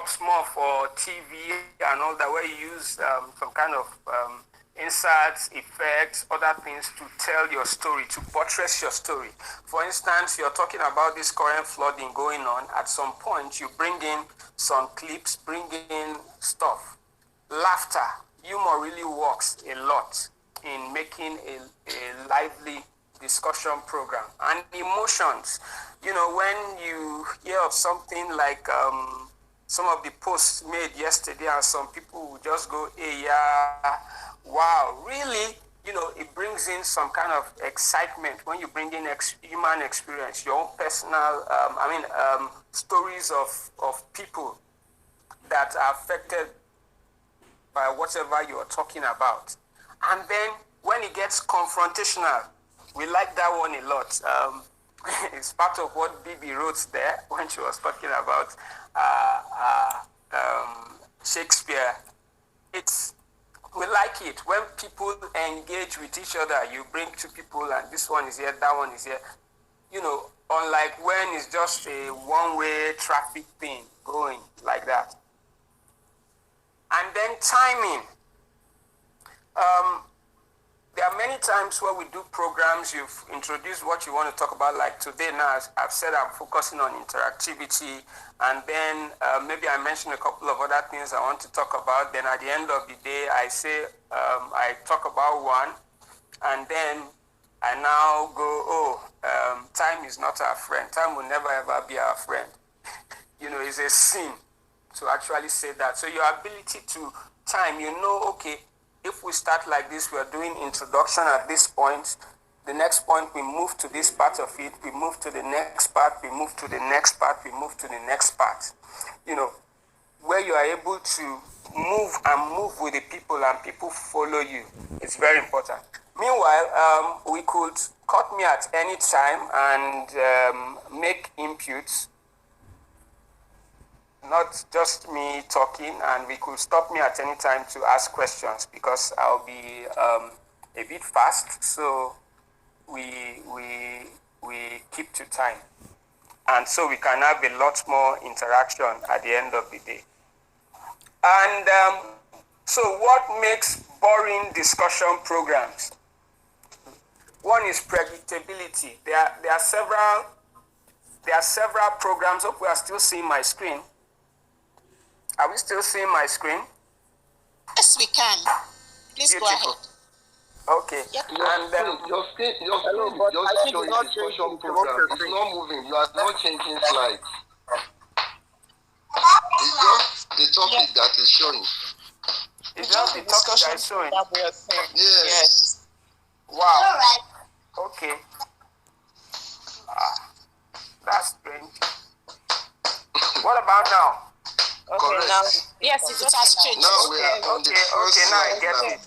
props more for TV and all that, where you use some kind of inserts, effects, other things to tell your story, to buttress your story. For instance, you're talking about this current flooding going on. At some point, you bring in some clips, bring in stuff. Laughter, humor really works a lot in making a lively discussion program. And emotions, you know, when you hear of something like some of the posts made yesterday, and some people will just go, hey, yeah, wow, really, you know, it brings in some kind of excitement when you bring in human experience, your own personal, stories of people that are affected by whatever you are talking about. And then when it gets confrontational, we like that one a lot. It's part of what Bibi wrote there when she was talking about Shakespeare. We like it when people engage with each other. You bring two people and this one is here, that one is here. You know, unlike when it's just a one-way traffic thing going like that. And then timing. There are many times where we do programs, you've introduced what you want to talk about, like today now, I've said I'm focusing on interactivity, and then maybe I mentioned a couple of other things I want to talk about. Then at the end of the day, I say, I talk about one, and then I now go, time is not our friend. Time will never ever be our friend. You know, it's a sin to actually say that. So your ability to time, you know, okay, if we start like this, we are doing introduction at this point. The next point, we move to this part of it. We move to the next part. We move to the next part. We move to the next part. You know, where you are able to move with the people and people follow you. It's very important. Meanwhile, we could cut me at any time and make inputs. Not just me talking, and we could stop me at any time to ask questions because I'll be a bit fast, so we keep to time, and so we can have a lot more interaction at the end of the day. And so what makes boring discussion programs? One is predictability. There are several programs. Hope we are still seeing my screen. Are we still seeing my screen? Yes, we can. Please Beautiful. Go ahead. Okay. Yep. Your screen is discussion program. It's not moving. You are not changing slides. It's just the topic that is showing. It's just the topic that is showing. Yes. Wow. All right. Okay. That's strange. What about now? Okay, correct. now yes, it has changed. Now we are on the first now I slide get now. it.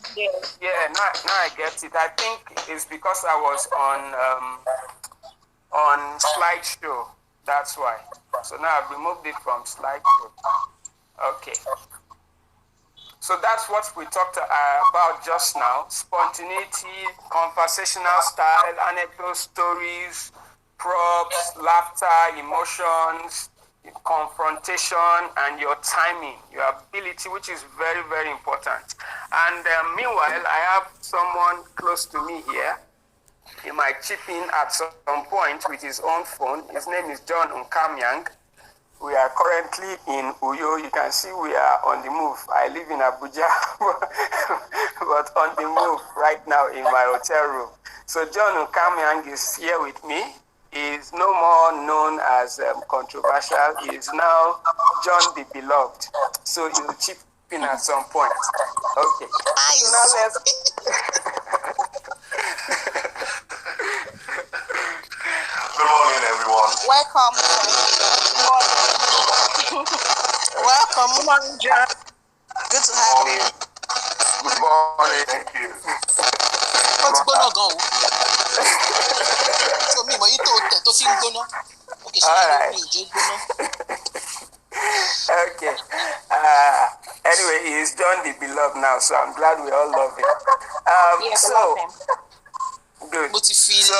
Yeah, now I get it. I think it's because I was on slideshow. That's why. So now I've removed it from slideshow. Okay. So that's what we talked about just now. Spontaneity, conversational style, anecdote stories, props, laughter, emotions, confrontation, and your timing, your ability, which is very, very important. And meanwhile, I have someone close to me here. He might chip in at some point with his own phone. His name is John Nkamyang. We are currently in Uyo. You can see we are on the move. I live in Abuja, but on the move right now in my hotel room. So John Nkamyang is here with me. He is no more known as controversial. He is now John the Beloved. So he will chip in at some point. Okay. So now let's... Good morning, everyone. Welcome. Welcome. Good morning, John. Good to have you. Good morning. Thank you. What's going on, go? So me, but you told me. Okay, so all right. Okay. Anyway, he is John the Beloved now, so I'm glad we all love him. Yes, so, love him. Good. But you feel So,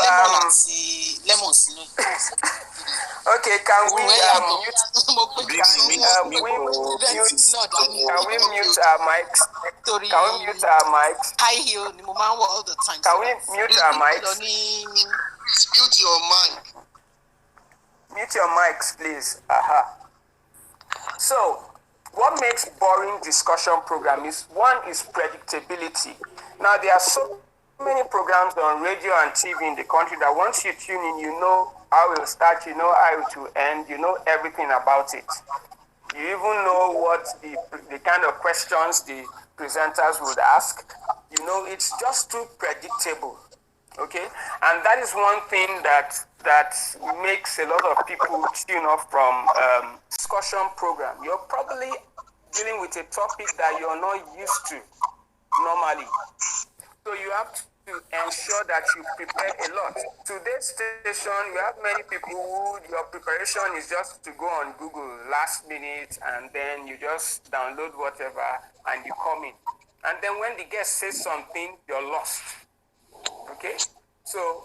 lemon. Okay, can we mute? Can we mute our mics? Can we mute our mics? High heel, all the time. Can we mute our mics? Please mute your mic. Mute your mics, please. So, what makes boring discussion program is one is predictability. Now, there are so many programs on radio and TV in the country that once you tune in, you know how it will start, you know how it will end, you know everything about it. You even know what the kind of questions the presenters would ask. You know, it's just too predictable. Okay, and that is one thing that makes a lot of people tune off from discussion program. You're probably dealing with a topic that you're not used to normally, so you have to ensure that you prepare a lot. Today's station, we have many people who your preparation is just to go on Google last minute and then you just download whatever and you come in, and then when the guest says something, you're lost. Okay, so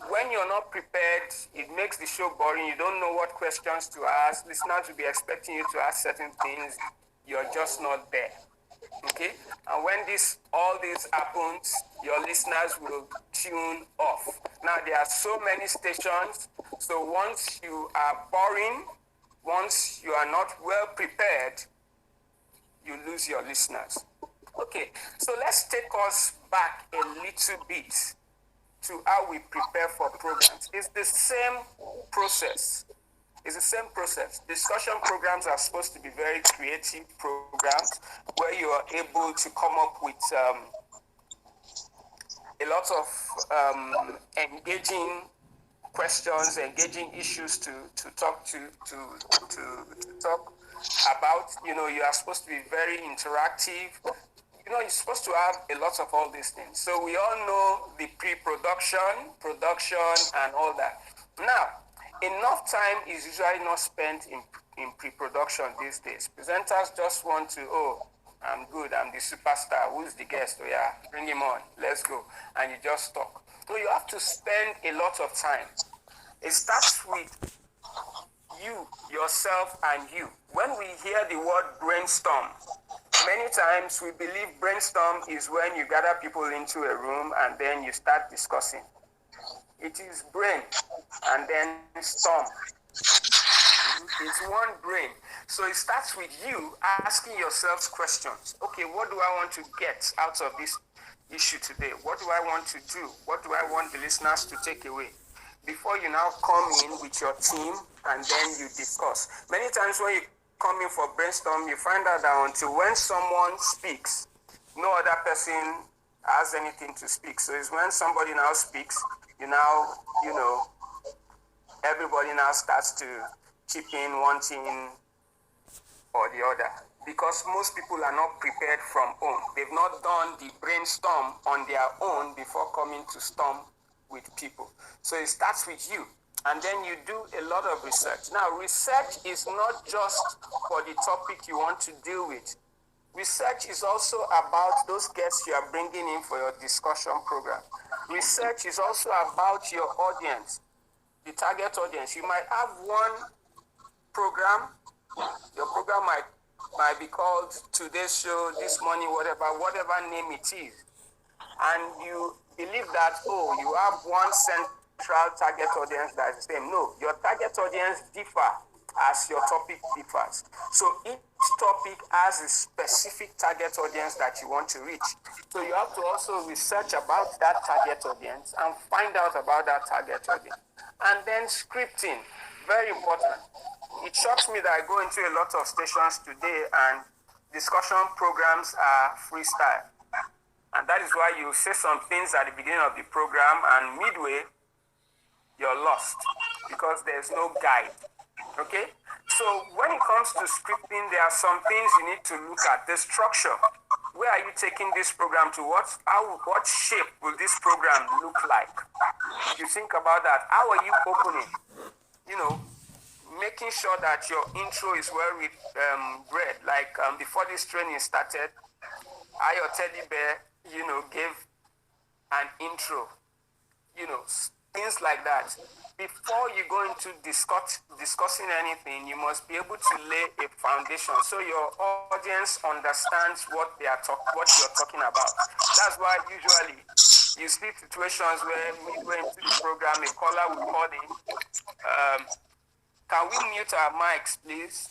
when you're not prepared, it makes the show boring. You don't know what questions to ask. Listeners will be expecting you to ask certain things. You're just not there. Okay, and when all this happens, your listeners will tune off. Now there are so many stations. So once you are boring, once you are not well prepared, you lose your listeners. Okay, so let's take us back a little bit to how we prepare for programs. It's the same process. It's the same process. Discussion programs are supposed to be very creative programs where you are able to come up with a lot of engaging questions, engaging issues to talk about. You know, you are supposed to be very interactive. You know, you're supposed to have a lot of all these things. So we all know the pre-production, production, and all that. Now, enough time is usually not spent in pre-production these days. Presenters just want to, oh, I'm good, I'm the superstar. Who's the guest? Oh yeah, bring him on, let's go. And you just talk. So you have to spend a lot of time. It starts with you, yourself, and you. When we hear the word brainstorm, many times we believe brainstorm is when you gather people into a room and then you start discussing. It is brain and then storm. It's one brain. So it starts with you asking yourselves questions. Okay, what do I want to get out of this issue today? What do I want to do? What do I want the listeners to take away? Before you now come in with your team and then you discuss. Many times when you come in for brainstorm, you find out that until when someone speaks, no other person has anything to speak. So it's when somebody now speaks, everybody now starts to chip in one thing or the other. Because most people are not prepared from home. They've not done the brainstorm on their own before coming to storm with people. So it starts with you. And then you do a lot of research. Now, research is not just for the topic you want to deal with. Research is also about those guests you are bringing in for your discussion program. Research is also about your audience, the target audience. You might have one program. Your program might be called Today's Show, This Morning, whatever name it is. And you believe that, you have one central target audience that is the same. No, your target audience differ as your topic differs. So each topic has a specific target audience that you want to reach. So you have to also research about that target audience and find out about that target audience. And then scripting, very important. It shocks me that I go into a lot of stations today and discussion programs are freestyle. And that is why you say some things at the beginning of the program and midway, you're lost because there's no guide. Okay? So when it comes to scripting, there are some things you need to look at. The structure. Where are you taking this program to? What shape will this program look like? If you think about that, how are you opening? Making sure that your intro is well read. Like before this training started, your teddy bear, gave an intro. Things like that. before you go into discussing anything, you must be able to lay a foundation so your audience understands what you're talking about. That's why usually you see situations where midway into the program, a caller will call in. Can we mute our mics, please?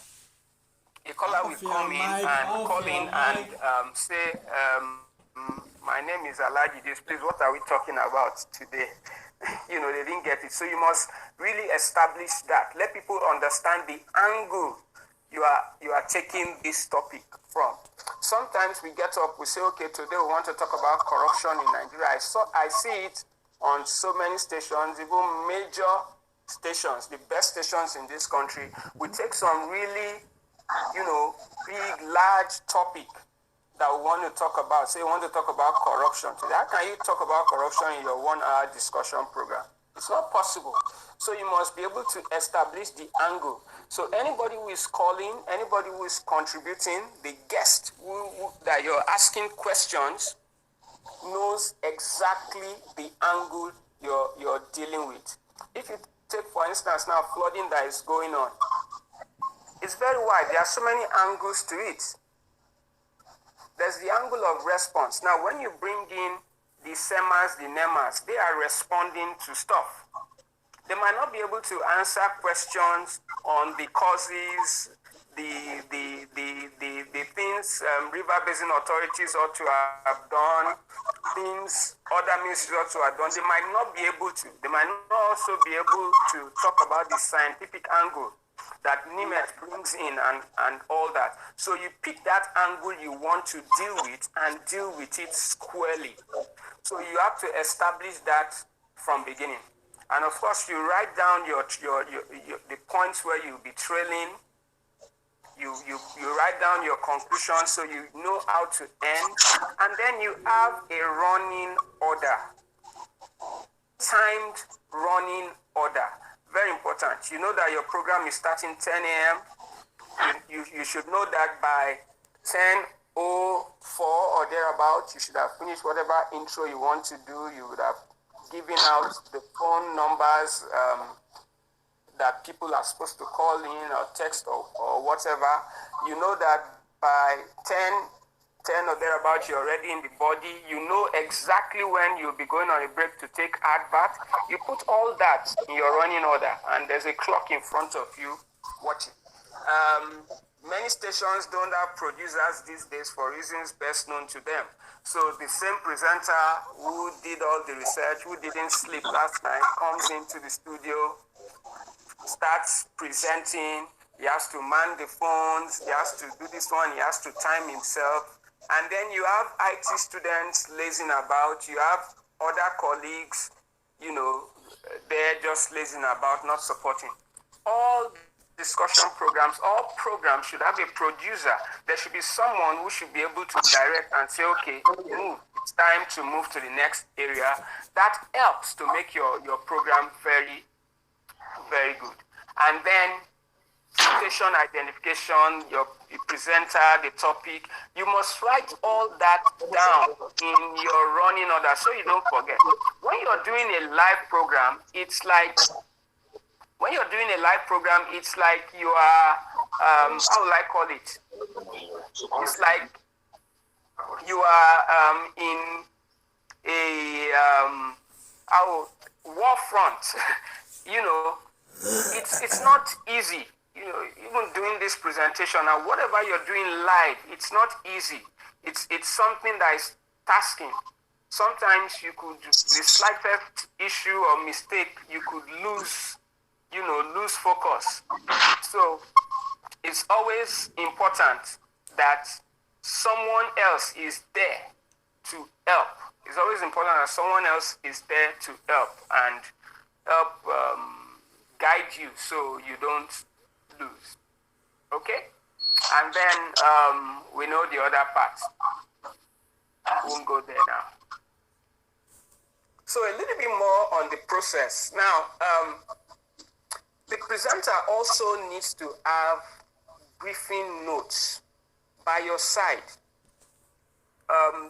A caller will come in and call in and say, my name is Alaji, please, what are we talking about today? They didn't get it. So you must really establish that. Let people understand the angle you are taking this topic from. Sometimes we get up, we say, okay, today we want to talk about corruption in Nigeria. I see it on so many stations, even major stations, the best stations in this country. We take some really, big, large topic that we want to talk about. Say you want to talk about corruption today. How can you talk about corruption in your 1-hour discussion program? It's not possible. So you must be able to establish the angle. So anybody who is calling, anybody who is contributing, the guest that you're asking questions knows exactly the angle you're dealing with. If you take, for instance, now flooding that is going on, it's very wide. There are so many angles to it. There's the angle of response. Now, when you bring in the SEMAs, the NEMAs, they are responding to stuff. They might not be able to answer questions on the causes, the things river basin authorities ought to have done, things other ministries ought to have done. They might not be able to. They might not also be able to talk about the scientific angle that NIMET brings in and all that. So you pick that angle you want to deal with and deal with it squarely. So you have to establish that from beginning. And of course, you write down the points where you'll be trailing. You write down your conclusion so you know how to end. And then you have a running order, timed running order. Very important. You know that your program is starting 10 a.m. You should know that by 10:04 or thereabout, you should have finished whatever intro you want to do. You would have given out the phone numbers that people are supposed to call in or text or whatever. You know that by 10 or thereabout, you're already in the body. You know exactly when you'll be going on a break to take advert. You put all that in your running order, and there's a clock in front of you watching. Many stations don't have producers these days for reasons best known to them. So the same presenter who did all the research, who didn't sleep last night, comes into the studio, starts presenting. He has to man the phones. He has to do this one. He has to time himself. And then you have IT students lazing about. You have other colleagues, they're just lazing about, not supporting. All discussion programs, all programs should have a producer. There should be someone who should be able to direct and say, okay, move. It's time to move to the next area. That helps to make your program very, very good. And then station identification, your presenter, the topic, you must write all that down in your running order so you don't forget. When you're doing a live program, it's like you are, how will I call it? It's like you are in a war front. It's not easy. Even doing this presentation and whatever you're doing live, it's not easy. It's something that is tasking. Sometimes you could, the slightest issue or mistake, you could lose focus. So it's always important that someone else is there to help. It's always important that someone else is there to help and help guide you so you don't lose. Okay? And then we know the other part. I won't go there now. So a little bit more on the process. Now, the presenter also needs to have briefing notes by your side.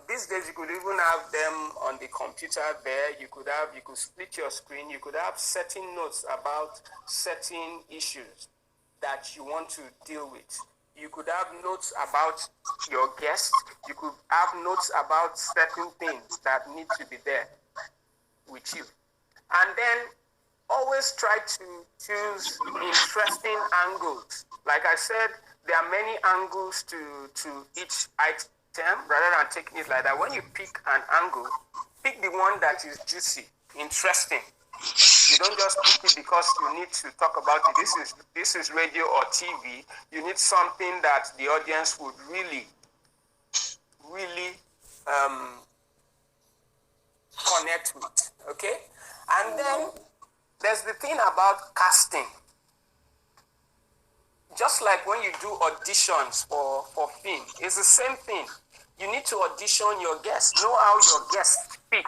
These days you could even have them on the computer there. You could split your screen. You could have certain notes about certain issues that you want to deal with. You could have notes about your guest. You could have notes about certain things that need to be there with you. And then always try to choose interesting angles. Like I said, there are many angles to each item rather than taking it like that. When you pick an angle, pick the one that is juicy, interesting. You don't just pick it because you need to talk about it. This is radio or TV. You need something that the audience would really connect with. Okay? And then there's the thing about casting. Just like when you do auditions for film, it's the same thing. You need to audition your guests. Know how your guests speak.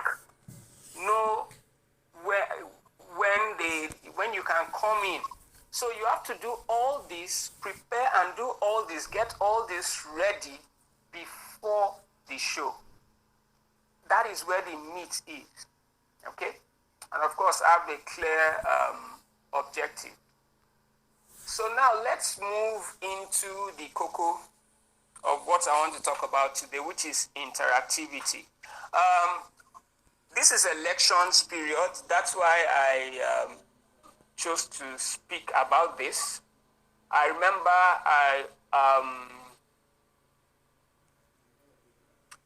Know when you can come in. So you have to do all this, prepare and do all this, get all this ready before the show. That is where the meat is. Okay? And of course, have a clear objective. So now let's move into the cocoa of what I want to talk about today, which is interactivity. This is elections period. That's why I chose to speak about this. I remember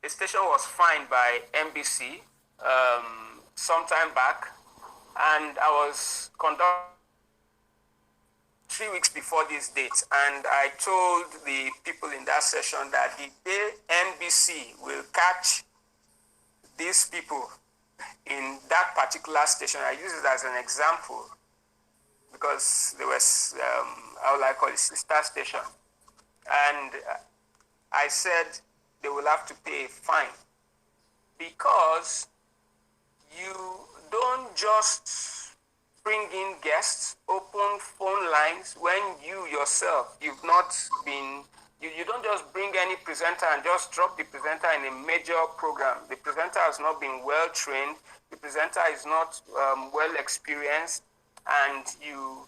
a station was fined by NBC sometime back, and I was conducting 3 weeks before this date, and I told the people in that session that the day NBC will catch these people in that particular station, I use it as an example because there was, how will I call it, sister station, and I said they will have to pay a fine because you don't just bring in guests, open phone lines when you yourself, you've not been, you don't just bring any presenter and just drop the presenter in a major program. The presenter has not been well trained, the presenter is not well experienced, and you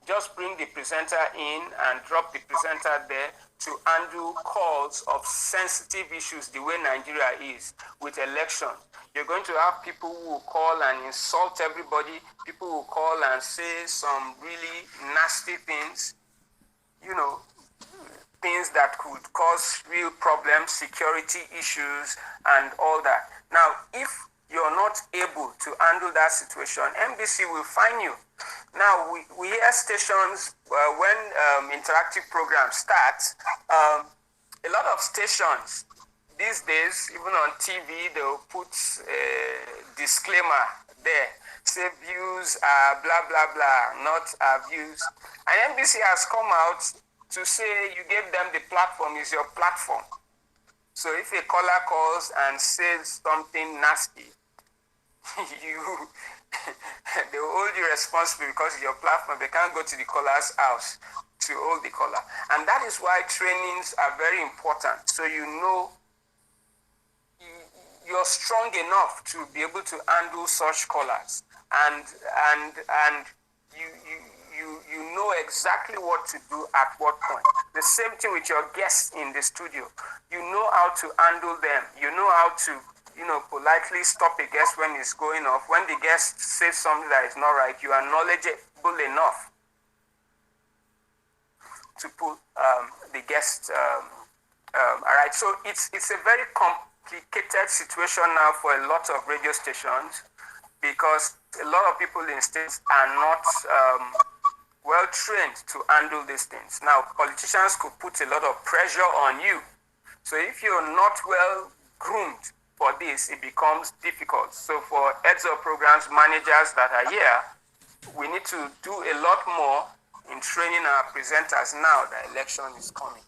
just bring the presenter in and drop the presenter there to handle calls of sensitive issues the way Nigeria is with elections. You're going to have people who will call and insult everybody, people who will call and say some really nasty things, you know, things that could cause real problems, security issues, and all that. Now, if you're not able to handle that situation, NBC will fine you. Now, we hear stations, when interactive programs start, a lot of stations these days, even on TV, they'll put a disclaimer there. Say views are blah, blah, blah, not our views. And NBC has come out to say you gave them the platform, is your platform. So if a caller calls and says something nasty, they will hold you responsible because it's your platform. They can't go to the caller's house to hold the caller. And that is why trainings are very important. So you know you're strong enough to be able to handle such callers, and you know exactly what to do at what point. The same thing with your guests in the studio. You know how to handle them. You know how to, you know, politely stop a guest when it's going off. When the guest says something that is not right, you are knowledgeable enough to put the guest all right. So it's a very complicated situation now for a lot of radio stations because a lot of people in states are not well trained to handle these things. Now, politicians could put a lot of pressure on you. So if you're not well groomed for this, it becomes difficult. So for heads of programs, managers that are here, we need to do a lot more in training our presenters now that election is coming.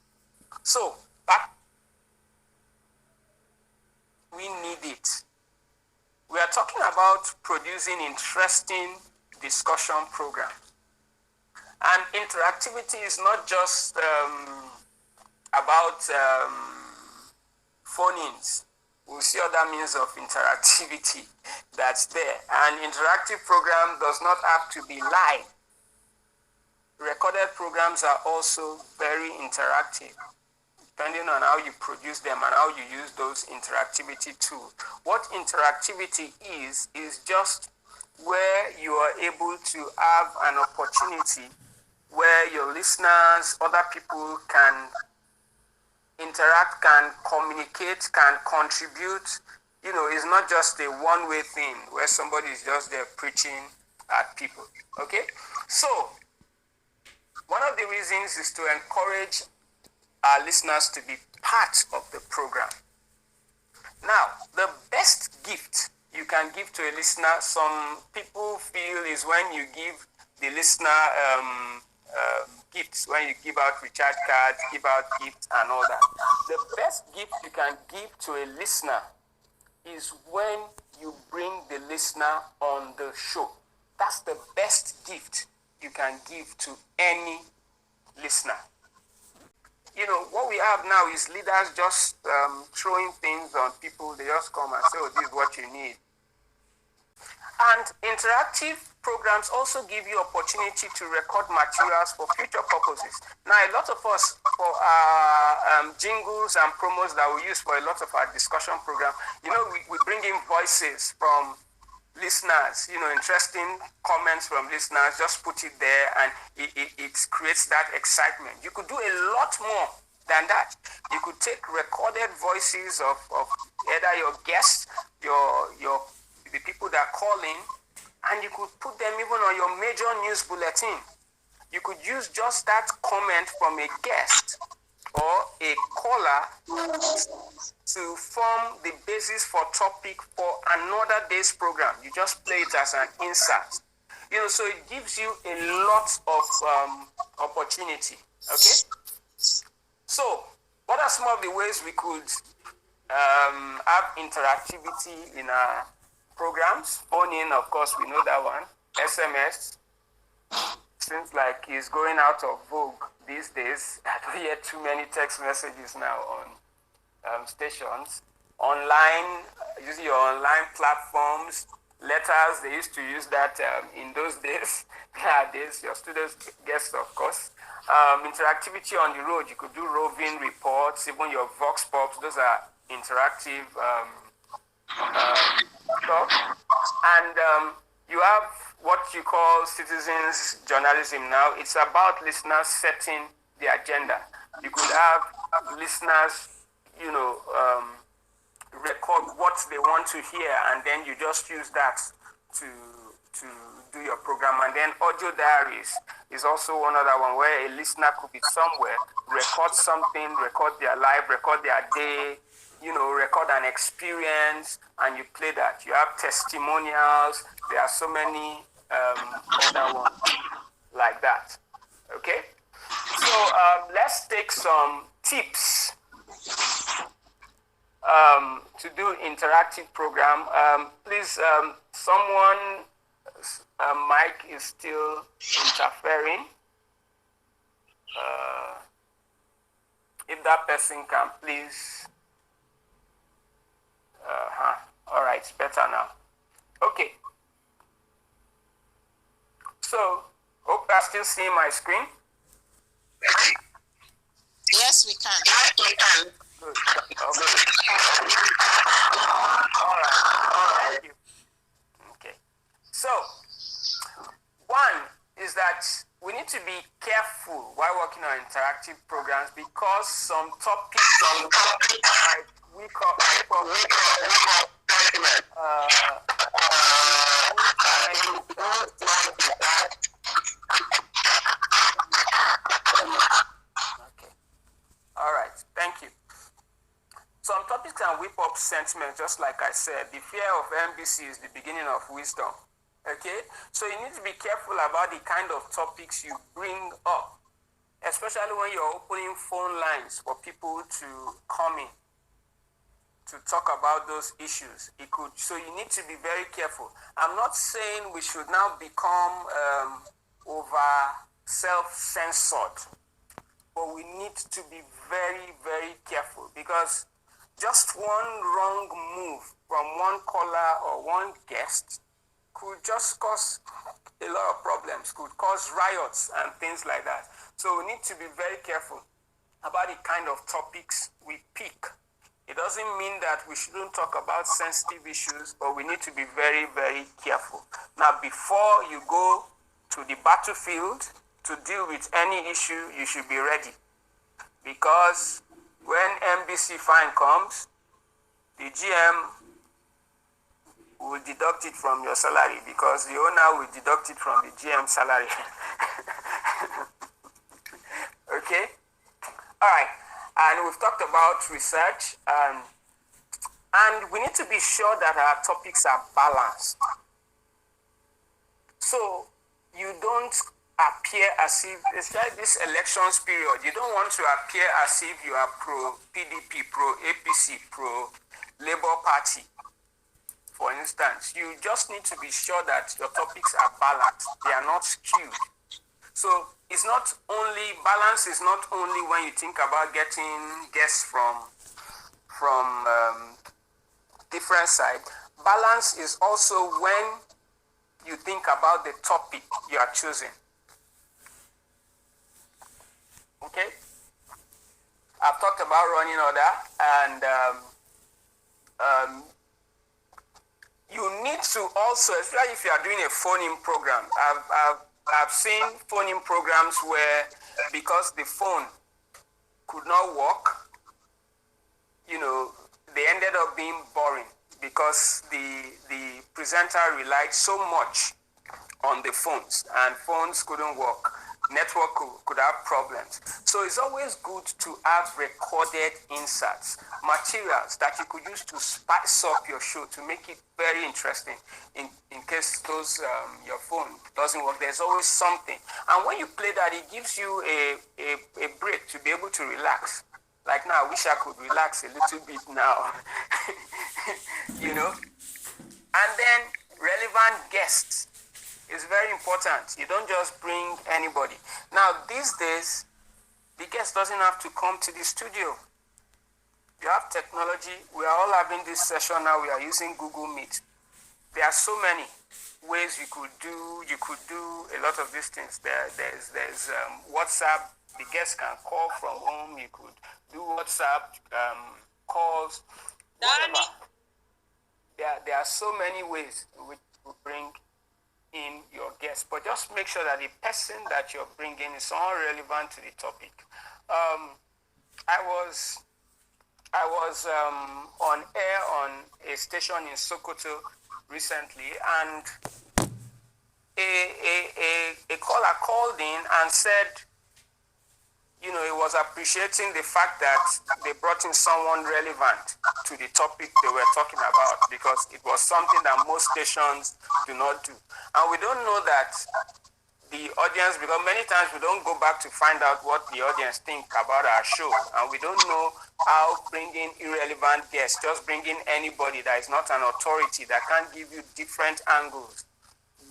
So back, we need it. We are talking about producing interesting discussion programs. And interactivity is not just about phone-ins. We'll see other means of interactivity that's there. An interactive program does not have to be live. Recorded programs are also very interactive, depending on how you produce them and how you use those interactivity tools. What interactivity is just where you are able to have an opportunity where your listeners, other people can interact, can communicate, can contribute. You know, it's not just a one-way thing where somebody is just there preaching at people. Okay? So, one of the reasons is to encourage our listeners to be part of the program. Now, the best gift you can give to a listener, some people feel, is when you give the listener gifts, when you give out recharge cards, give out gifts and all that. The best gift you can give to a listener is when you bring the listener on the show. That's the best gift you can give to any listener. You know, what we have now is leaders just throwing things on people. They just come and say, oh, this is what you need. And interactive programs also give you opportunity to record materials for future purposes. Now, a lot of us, for our jingles and promos that we use for a lot of our discussion program, you know, we bring in voices from listeners, you know, interesting comments from listeners, just put it there and it creates that excitement. You could do a lot more than that. You could take recorded voices of either your guests, the people that call in, and you could put them even on your major news bulletin. You could use just that comment from a guest or a caller to form the basis for topic for another day's program. You just play it as an insert. You know, so it gives you a lot of opportunity. Okay? So, what are some of the ways we could have interactivity in our programs? Phone in, of course, we know that one. SMS seems like it's going out of vogue these days. I don't hear too many text messages now on stations. Online, using your online platforms, letters, they used to use that in those days. Nowadays, your students, guests, of course. Interactivity on the road, you could do roving reports, even your vox pops, those are interactive stuff. And you have what you call citizens journalism now. It's about listeners setting the agenda. You could have listeners, you know, record what they want to hear, and then you just use that to do your program. And then audio diaries is also one other one where a listener could be somewhere, record something, record their life, record their day, you know, record an experience, and you play that. You have testimonials. There are so many other ones like that. Okay? So let's take some tips to do interactive program. Please, someone, mic is still interfering. If that person can please, all right, it's better now. Okay. So, hope you are still seeing my screen. Yes, we can. Good. Okay. All right. Thank you. Okay. So, one is that we need to be careful while working on interactive programs because some topics like okay. All right. Thank you. Some topics can whip up sentiment, just like I said. The fear of NBC is the beginning of wisdom. Okay? So you need to be careful about the kind of topics you bring up, especially when you're opening phone lines for people to come in to talk about those issues. So you need to be very careful. I'm not saying we should now become over self-censored, but we need to be very, very careful because just one wrong move from one caller or one guest could just cause a lot of problems, could cause riots and things like that. So we need to be very careful about the kind of topics we pick. It doesn't mean that we shouldn't talk about sensitive issues, but we need to be very, very careful. Now, before you go to the battlefield to deal with any issue, you should be ready. Because when MBC fine comes, the GM will deduct it from your salary because the owner will deduct it from the GM salary. Okay? All right. And we've talked about research, and we need to be sure that our topics are balanced. So you don't appear as if, it's like this elections period, you don't want to appear as if you are pro PDP, pro APC, pro Labour Party. For instance, you just need to be sure that your topics are balanced, they are not skewed. So it's not only, balance is not only when you think about getting guests from different sides. Balance is also when you think about the topic you are choosing. Okay? I've talked about running order, and you need to also, especially if you are doing a phone-in program, I've seen phone-in programs where, because the phone could not work, they ended up being boring because the presenter relied so much on the phones, and phones couldn't work. Network could have problems. So it's always good to have recorded inserts, materials that you could use to spice up your show to make it very interesting. In case your phone doesn't work, there's always something. And when you play that, it gives you a break to be able to relax. Like now, I wish I could relax a little bit now. And then relevant guests is very important. You don't just bring anybody. Now, these days, the guest doesn't have to come to the studio. You have technology. We are all having this session now. We are using Google Meet. There are so many ways you could do a lot of these things. There's WhatsApp. The guest can call from home. You could do WhatsApp calls. Whatever. There are so many ways which will bring in your guest, but just make sure that the person that you're bringing is all relevant to the topic. I was on air on a station in Sokoto recently, and a caller called in and said, he was appreciating the fact that they brought in someone relevant to the topic they were talking about, because it was something that most stations do not do. And we don't know that the audience, because many times we don't go back to find out what the audience think about our show, and we don't know how bringing irrelevant guests, just bringing anybody that is not an authority, that can give you different angles,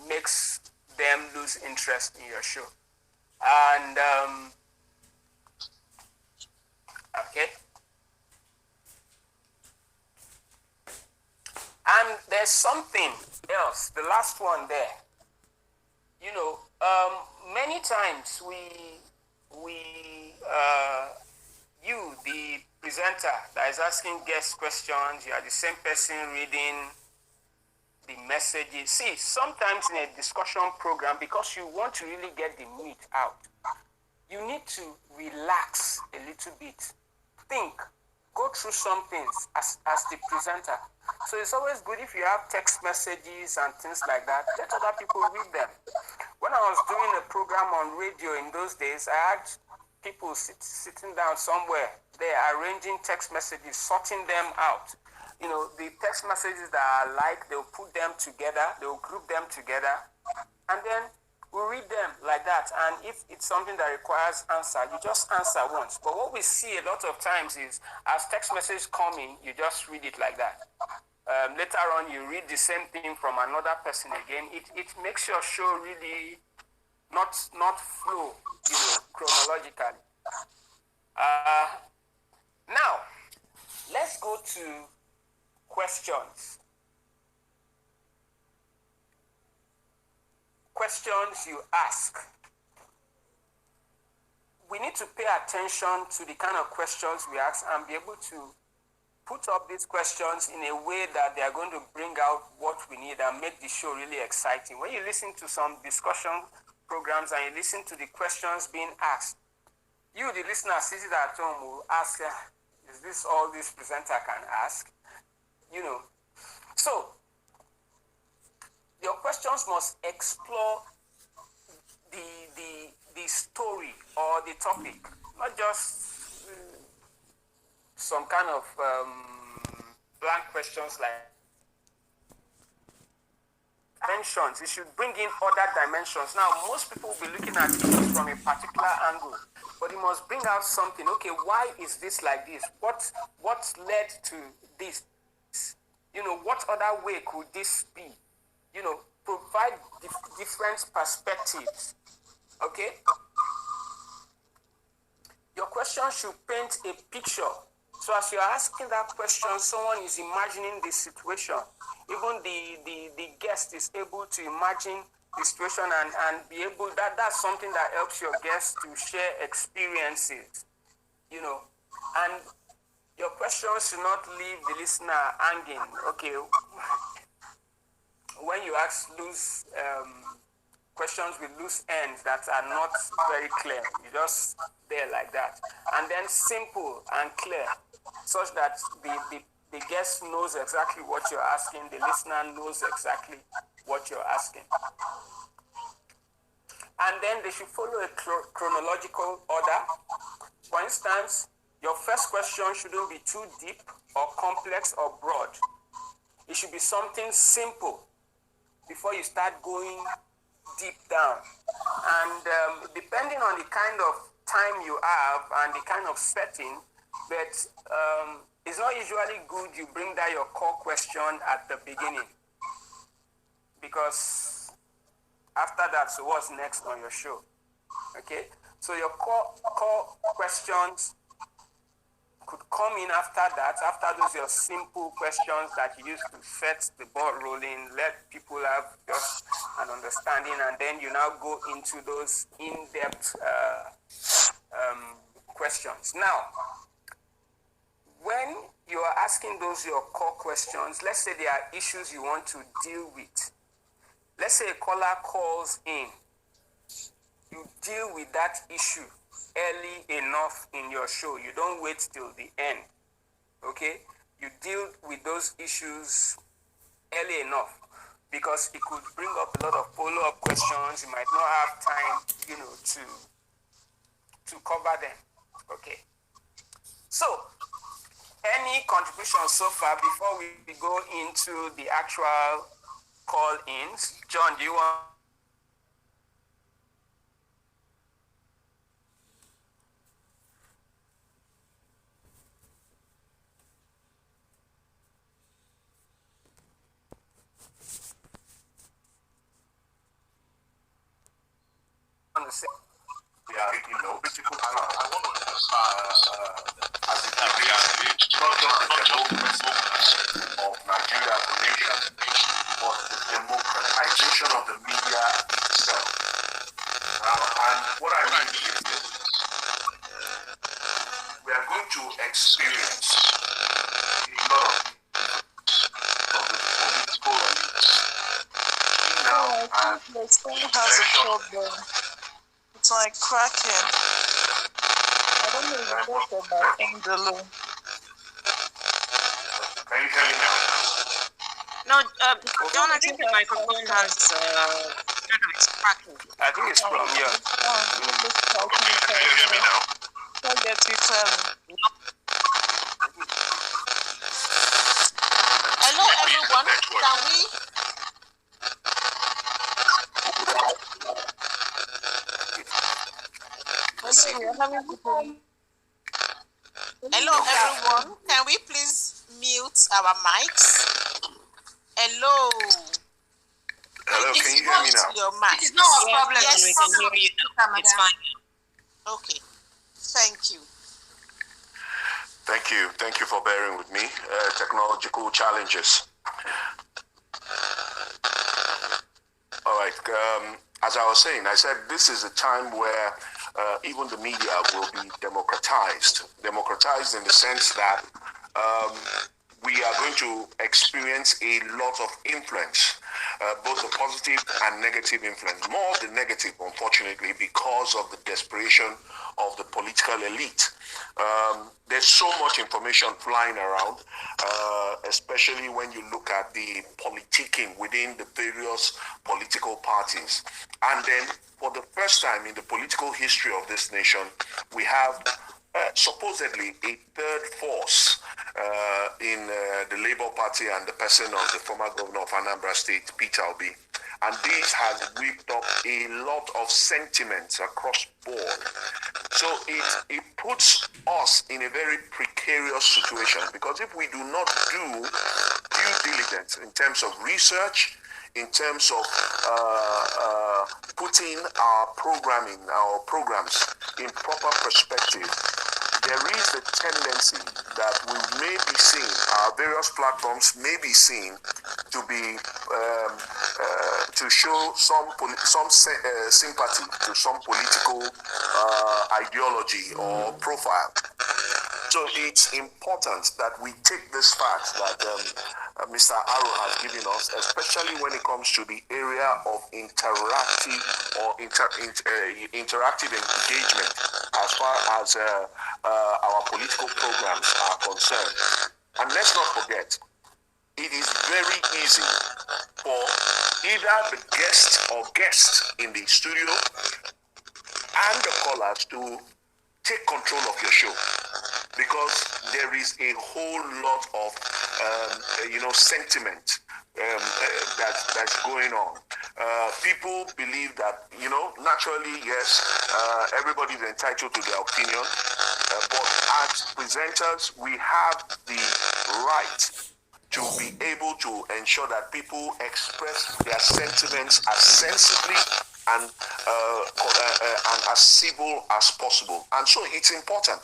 makes them lose interest in your show. And okay. And there's something else, the last one there. Many times you, the presenter that is asking guest questions, you are the same person reading the messages. See, sometimes in a discussion program, because you want to really get the meat out, you need to relax a little bit. Think, go through some things as the presenter. So it's always good if you have text messages and things like that, let other people read them. When I was doing a program on radio in those days, I had people sitting down somewhere, they are arranging text messages, sorting them out. The text messages that are alike, they'll put them together, they'll group them together, and then we'll read them like that. And if it's something that requires answer, you just answer once. But what we see a lot of times is, as text messages come in, you just read it like that. Later on, you read the same thing from another person again. It makes your show really not flow, chronologically. Now, let's go to questions. Questions you ask. We need to pay attention to the kind of questions we ask and be able to put up these questions in a way that they are going to bring out what we need and make the show really exciting. When you listen to some discussion programs and you listen to the questions being asked, you, the listener, sitting at home, will ask, is this all this presenter can ask? You know. So, your questions must explore the story or the topic, not just some kind of blank questions like dimensions. It should bring in other dimensions. Now, most people will be looking at it from a particular angle, but it must bring out something. Okay, why is this like this? What led to this? You know, what other way could this be? You know, provide different perspectives. Okay? Your question should paint a picture. So as you're asking that question, someone is imagining the situation. Even the guest is able to imagine the situation and be able, that's something that helps your guests to share experiences, you know. And your questions should not leave the listener hanging. Okay, when you ask loose questions with loose ends that are not very clear, you just there like that. And then simple and clear, such that the guest knows exactly what you're asking, the listener knows exactly what you're asking. And then they should follow a chronological order. For instance, your first question shouldn't be too deep or complex or broad. It should be something simple before you start going deep down. And depending on the kind of time you have and the kind of setting, but it's not usually good you bring down your core question at the beginning, because after that, so what's next on your show? Okay, so your core questions could come in after that, after those your simple questions that you use to set the ball rolling, let people have just an understanding, and then you now go into those in-depth questions. Now, when you are asking those your core questions, let's say there are issues you want to deal with. Let's say a caller calls in. You deal with that issue early enough in your show. You don't wait till the end. Okay? You deal with those issues early enough, because it could bring up a lot of follow-up questions. You might not have time, you know, to cover them. Okay. So, any contributions so far before we go into the actual call-ins? John, do you want? Yeah, you know, critical I want to understand as it relates not just the democracy of Nigeria as a nation, but the democratization of the media itself. And what I mean is that we are going to experience a lot of the political elites now and the phone has a problem. It's like cracking. I don't know if it's about Angelo. Can you hear me now? No, John, I think the microphone has it's cracking. I think it's from here. Can you hear me now? I'll get you clearly. Hello, everyone. Can we? Hello, everyone. Can we please mute our mics? Hello. Hello, can you hear me now? Your mic. It's not a problem. Yes, We can hear you now. It's fine. Okay. Thank you. Thank Thank you for bearing with me. Technological challenges. All right. As I was saying, I said this is a time where even the media will be democratized. Democratized in the sense that we are going to experience a lot of influence, both the positive and negative influence. More of the negative, unfortunately, because of the desperation of the political elite. There's so much information flying around, especially when you look at the politicking within the various political parties. And then, for the first time in the political history of this nation, we have supposedly a third force in the Labour Party and the person of the former governor of Anambra State, Peter Obi. And this has whipped up a lot of sentiments across board. So it puts us in a very precarious situation, because if we do not do due diligence in terms of research, in terms of putting our programs in proper perspective, there is a tendency that we may be seen, our various platforms may be seen to be to show some sympathy to some political ideology or profile. So it's important that we take this fact that Mr. Arrow has given us, especially when it comes to the area of interactive or interactive engagement as far as our political programs are concerned. And let's not forget, it is very easy for either the guest or guests in the studio and the callers to take control of your show, because there is a whole lot of sentiment that's going on. People believe that, naturally, yes, everybody is entitled to their opinion, but as presenters, we have the right to be able to ensure that people express their sentiments as sensibly and as civil as possible. And so it's important,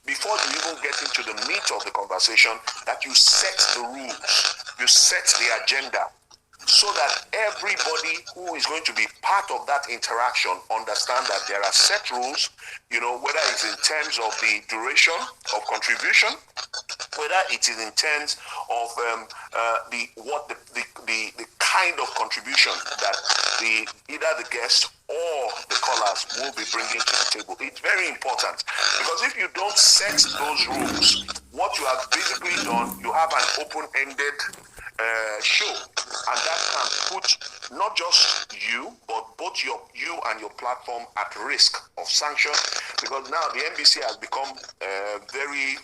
before you even get into the meat of the conversation, that you set the rules, you set the agenda, so that everybody who is going to be part of that interaction understand that there are set rules, whether it's in terms of the duration of contribution, whether it is in terms of the kind of contribution that either the guest or the callers will be bringing to the table. It's very important, because if you don't set those rules, what you have basically done, you have an open-ended show, and that can put not just you, but both you and your platform at risk of sanction, because now the NBC has become very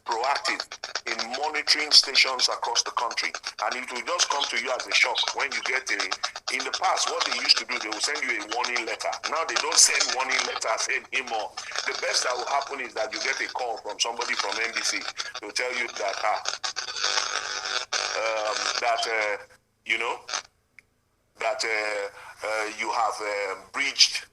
proactive in monitoring stations across the country, and it will just come to you as a shock when you get in the past, what they used to do, they will send you a warning letter. Now they don't send warning letters anymore. The best that will happen is that you get a call from somebody from NBC to tell you that you have breached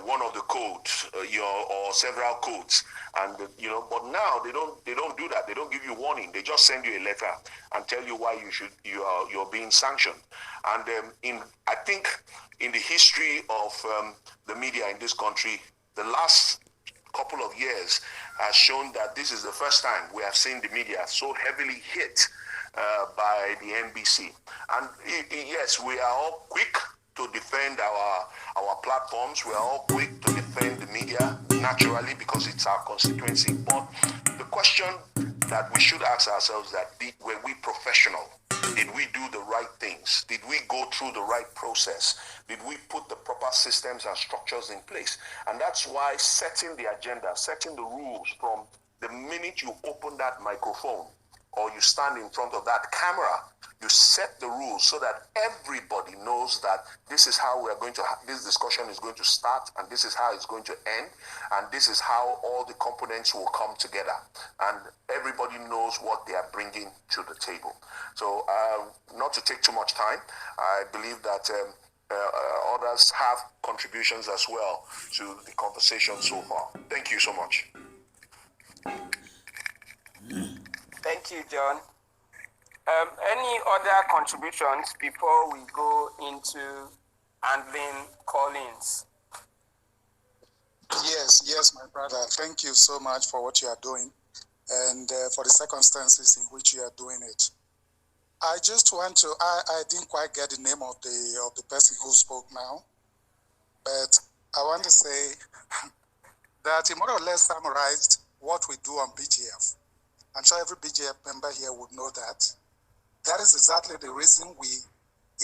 one of the codes, or several codes, and but now they don't do that. They don't give you warning. They just send you a letter and tell you why you're being sanctioned. And I think in the history of the media in this country, the last couple of years has shown that this is the first time we have seen the media so heavily hit by the NBC. And yes, we are all quick to defend our platforms. We are all quick to defend the media, naturally, because it's our constituency. But the question that we should ask ourselves that were we professional? Did we do the right things? Did we go through the right process? Did we put the proper systems and structures in place? And that's why setting the agenda, setting the rules from the minute you open that microphone or you stand in front of that camera, you set the rules so that everybody knows that this is how we are going to this discussion is going to start, and this is how it's going to end, and this is how all the components will come together, and everybody knows what they are bringing to the table. So not to take too much time, I believe that others have contributions as well to the conversation so far. Thank you so much. Thank you, John. Any other contributions before we go into handling call-ins? Yes, my brother. Thank you so much for what you are doing and for the circumstances in which you are doing it. I just want to, I didn't quite get the name of the person who spoke now, but I want to say that he more or less summarized what we do on BGF. I'm sure every BGF member here would know that. That is exactly the reason we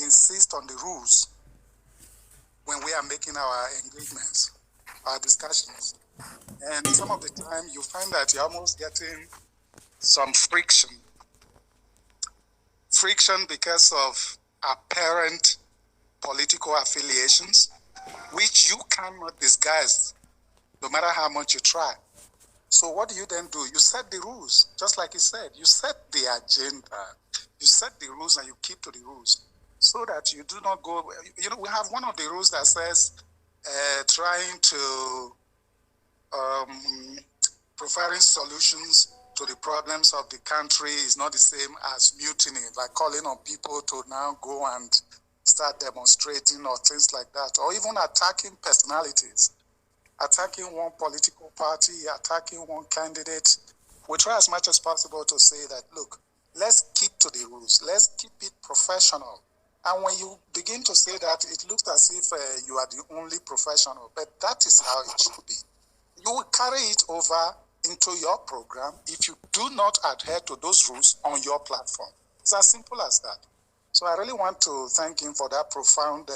insist on the rules when we are making our engagements, our discussions. And some of the time you find that you're almost getting some friction because of apparent political affiliations, which you cannot disguise no matter how much you try. So what do? You set the rules, just like you said. You set the agenda, you set the rules and you keep to the rules so that you do not go, we have one of the rules that says trying to providing solutions to the problems of the country is not the same as mutiny, like calling on people to now go and start demonstrating or things like that, or even attacking personalities, attacking one political party, attacking one candidate. We try as much as possible to say that, look, let's keep to the rules, let's keep it professional. And when you begin to say that, it looks as if you are the only professional, but that is how it should be. You will carry it over into your program if you do not adhere to those rules on your platform. It's as simple as that. So I really want to thank him for that profound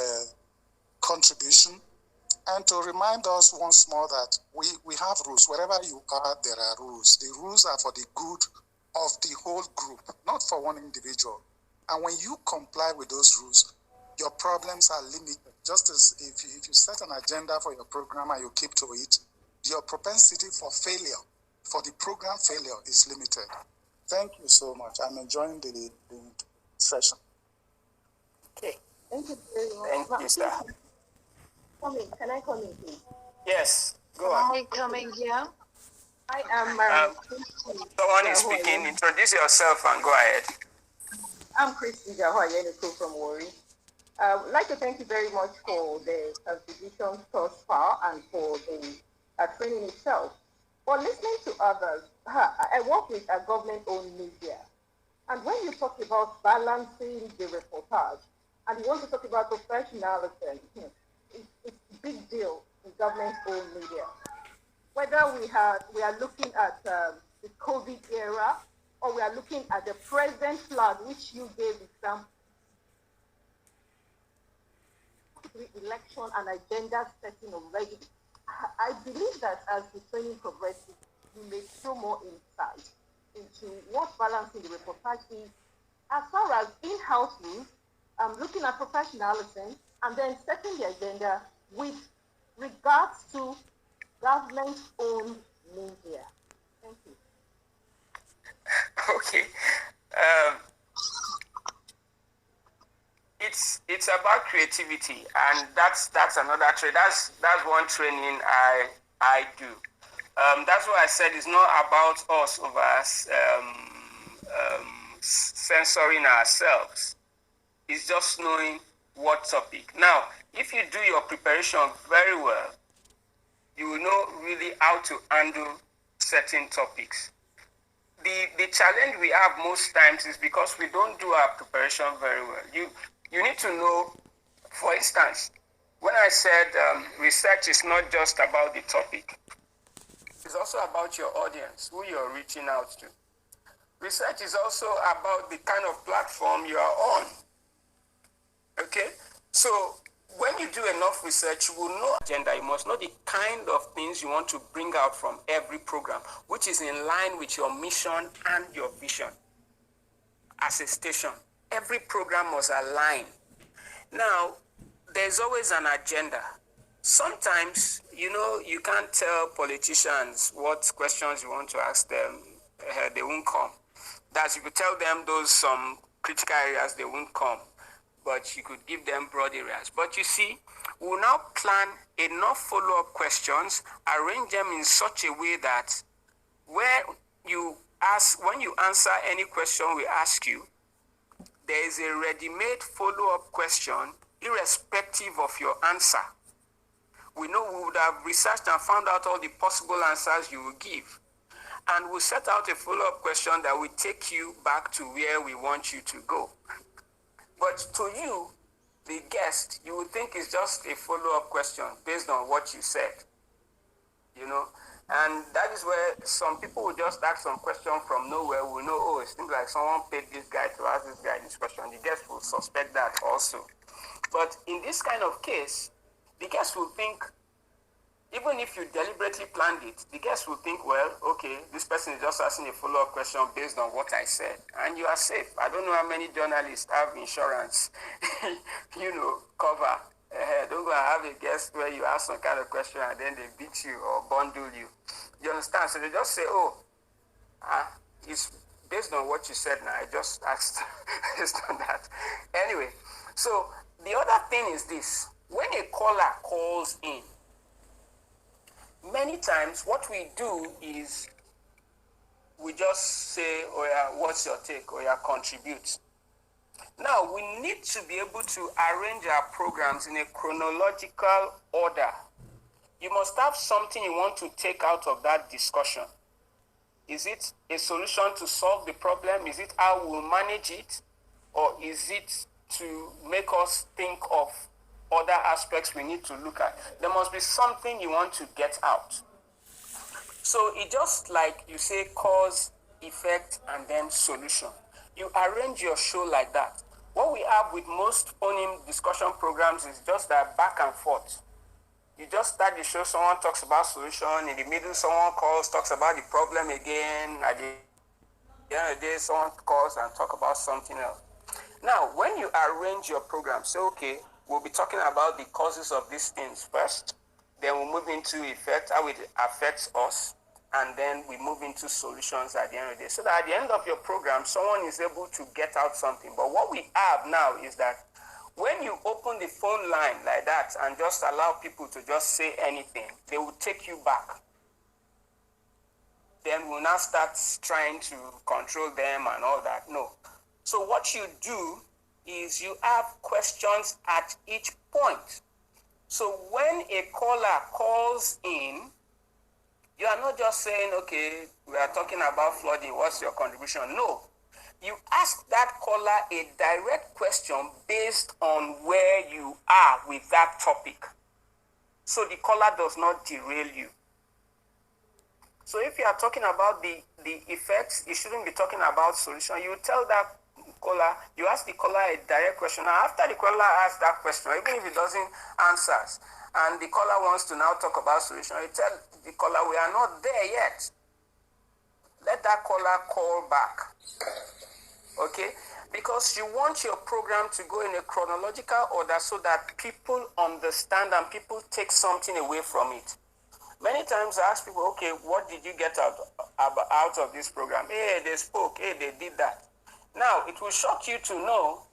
contribution and to remind us once more that we have rules. Wherever you are, there are rules. The rules are for the good of the whole group, not for one individual. And when you comply with those rules, your problems are limited. Just as if you set an agenda for your program and you keep to it, your propensity for failure, for the program failure, is limited. Thank you so much. I'm enjoying the session. Okay. Thank you very much. Thank you, sir. Can I come in, please? Yes, go on. Hi, coming here. I am Someone is speaking. Introduce yourself and go ahead. I'm Christy Jahoyeniko from Wari. I would like to thank you very much for the contributions thus far and for the training itself. For listening to others, I work with a government-owned media. And when you talk about balancing the reportage, and you want to talk about professionalism, it's a big deal in government-owned media. Whether we are looking at the COVID era, or we are looking at the present flag, which you gave example, election and agenda setting already. I believe that as the training progresses, you may show more insight into what balancing the reportage is, as far as in-house rules, looking at professionalism, and then setting the agenda with regards to government-owned media. Thank you. Okay. It's about creativity, and that's another trade. That's one training I do. That's why I said it's not about us over censoring ourselves. It's just knowing what topic. Now, if you do your preparation very well, you will know really how to handle certain topics. The challenge we have most times is because we don't do our preparation very well. You need to know, for instance, when I said research is not just about the topic, it's also about your audience, who you're reaching out to. Research is also about the kind of platform you are on. Okay? So when you do enough research, you will know agenda. You must know the kind of things you want to bring out from every program, which is in line with your mission and your vision as a station. Every program must align. Now, there's always an agenda. Sometimes, you can't tell politicians what questions you want to ask them. They won't come. That's, you could tell them those some critical areas, they won't come. But you could give them broad areas. But you see, we'll now plan enough follow-up questions, arrange them in such a way that where you when you answer any question we ask you, there is a ready-made follow-up question irrespective of your answer. We know we would have researched and found out all the possible answers you will give. And we'll set out a follow-up question that will take you back to where we want you to go. But to you, the guest, you would think it's just a follow-up question based on what you said, you know? And that is where some people will just ask some question from nowhere. We know, oh, it seems like someone paid this guy to ask this guy this question. The guest will suspect that also. But in this kind of case, the guest will think, even if you deliberately planned it, the guest will think, well, okay, this person is just asking a follow-up question based on what I said, and you are safe. I don't know how many journalists have insurance, cover. Don't go and have a guest where you ask some kind of question and then they beat you or bundle you. You understand? So they just say, oh, it's based on what you said now. I just asked based on that. Anyway, so the other thing is this. When a caller calls in, many times what we do is we just say, oh yeah, what's your take? Or yeah, contribute. Now, we need to be able to arrange our programs in a chronological order. You must have something you want to take out of that discussion. Is it a solution to solve the problem? Is it how we'll manage it? Or is it to make us think of other aspects we need to look at? There must be something you want to get out. So it just like you say cause, effect, and then solution. You arrange your show like that. What we have with most phone-in discussion programs is just that back and forth. You just start the show, someone talks about solution, in the middle someone calls, talks about the problem again, at the end of the day someone calls and talk about something else. Now, when you arrange your program, say, okay, we'll be talking about the causes of these things first, then we'll move into effect, how it affects us, and then we move into solutions at the end of the day. So that at the end of your program, someone is able to get out something. But what we have now is that when you open the phone line like that and just allow people to just say anything, they will take you back. Then we'll now start trying to control them and all that. No. So what you do is you have questions at each point. So when a caller calls in, you are not just saying, okay, we are talking about flooding, what's your contribution? No. You ask that caller a direct question based on where you are with that topic. So the caller does not derail you. So if you are talking about the effects, you shouldn't be talking about solution. You tell that caller, you ask the caller a direct question. Now, after the caller asks that question, even if it doesn't answer, and the caller wants to now talk about solution, you tell the caller, we are not there yet. Let that caller call back. Okay? Because you want your program to go in a chronological order so that people understand and people take something away from it. Many times I ask people, okay, what did you get out of this program? Hey, they spoke. Hey, they did that. Now, it will shock you to know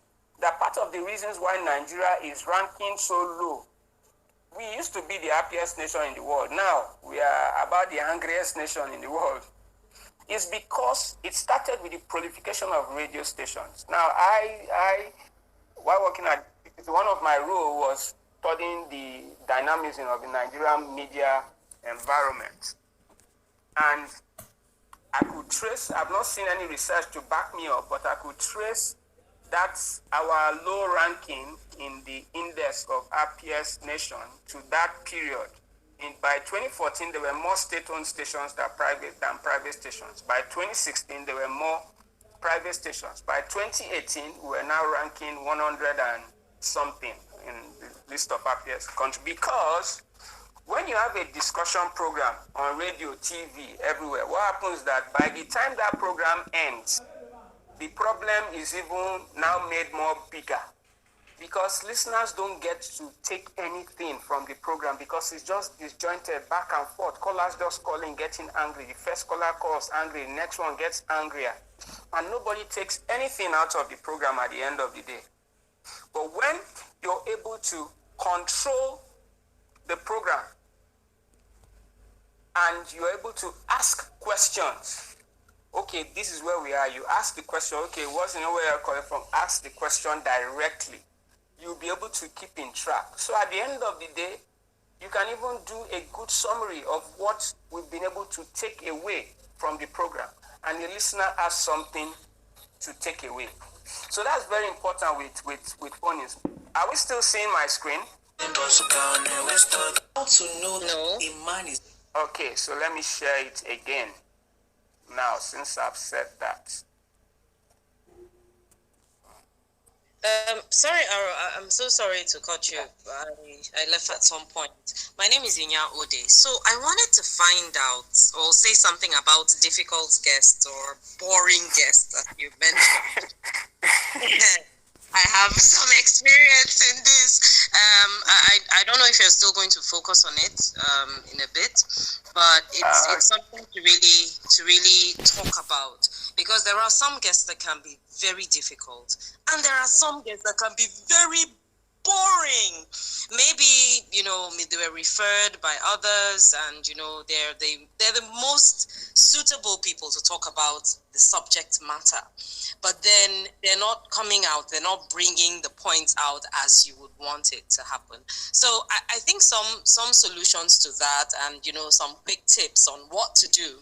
that part of the reasons why Nigeria is ranking so low, we used to be the happiest nation in the world. Now, we are about the angriest nation in the world. It's because it started with the proliferation of radio stations. Now, while working at, one of my roles was studying the dynamism of the Nigerian media environment. And I could trace, I've not seen any research to back me up, but I could trace that our low ranking in the index of happiest nation to that period. By 2014, there were more state-owned stations than private stations. By 2016, there were more private stations. By 2018, we were now ranking 100 and something in the list of happiest countries. Because when you have a discussion program on radio, TV, everywhere, what happens is that by the time that program ends, the problem is even now made more bigger. Because listeners don't get to take anything from the program because it's just disjointed back and forth. Callers just calling, getting angry. The first caller calls angry, the next one gets angrier. And nobody takes anything out of the program at the end of the day. But when you're able to control the program and you're able to ask questions, okay, this is where we are. You ask the question, okay, what's where you're calling from? Ask the question directly. You'll be able to keep in track. So at the end of the day, you can even do a good summary of what we've been able to take away from the program. And the listener has something to take away. So that's very important with phonies. Are we still seeing my screen? How to know a man is... Okay, so let me share it again. Now, since I've said that. Sorry, I'm so sorry to cut you. I left at some point. My name is Inya Ode. So I wanted to find out or say something about difficult guests or boring guests, as you mentioned. I have some experience in this. I don't know if you're still going to focus on it in a bit, but it's something to really talk about, because there are some guests that can be very difficult, and there are some guests that can be very boring. Maybe they were referred by others, and they're the most suitable people to talk about the subject matter, but then they're not coming out, they're not bringing the points out as you would want it to happen. So I think some solutions to that, and some quick tips on what to do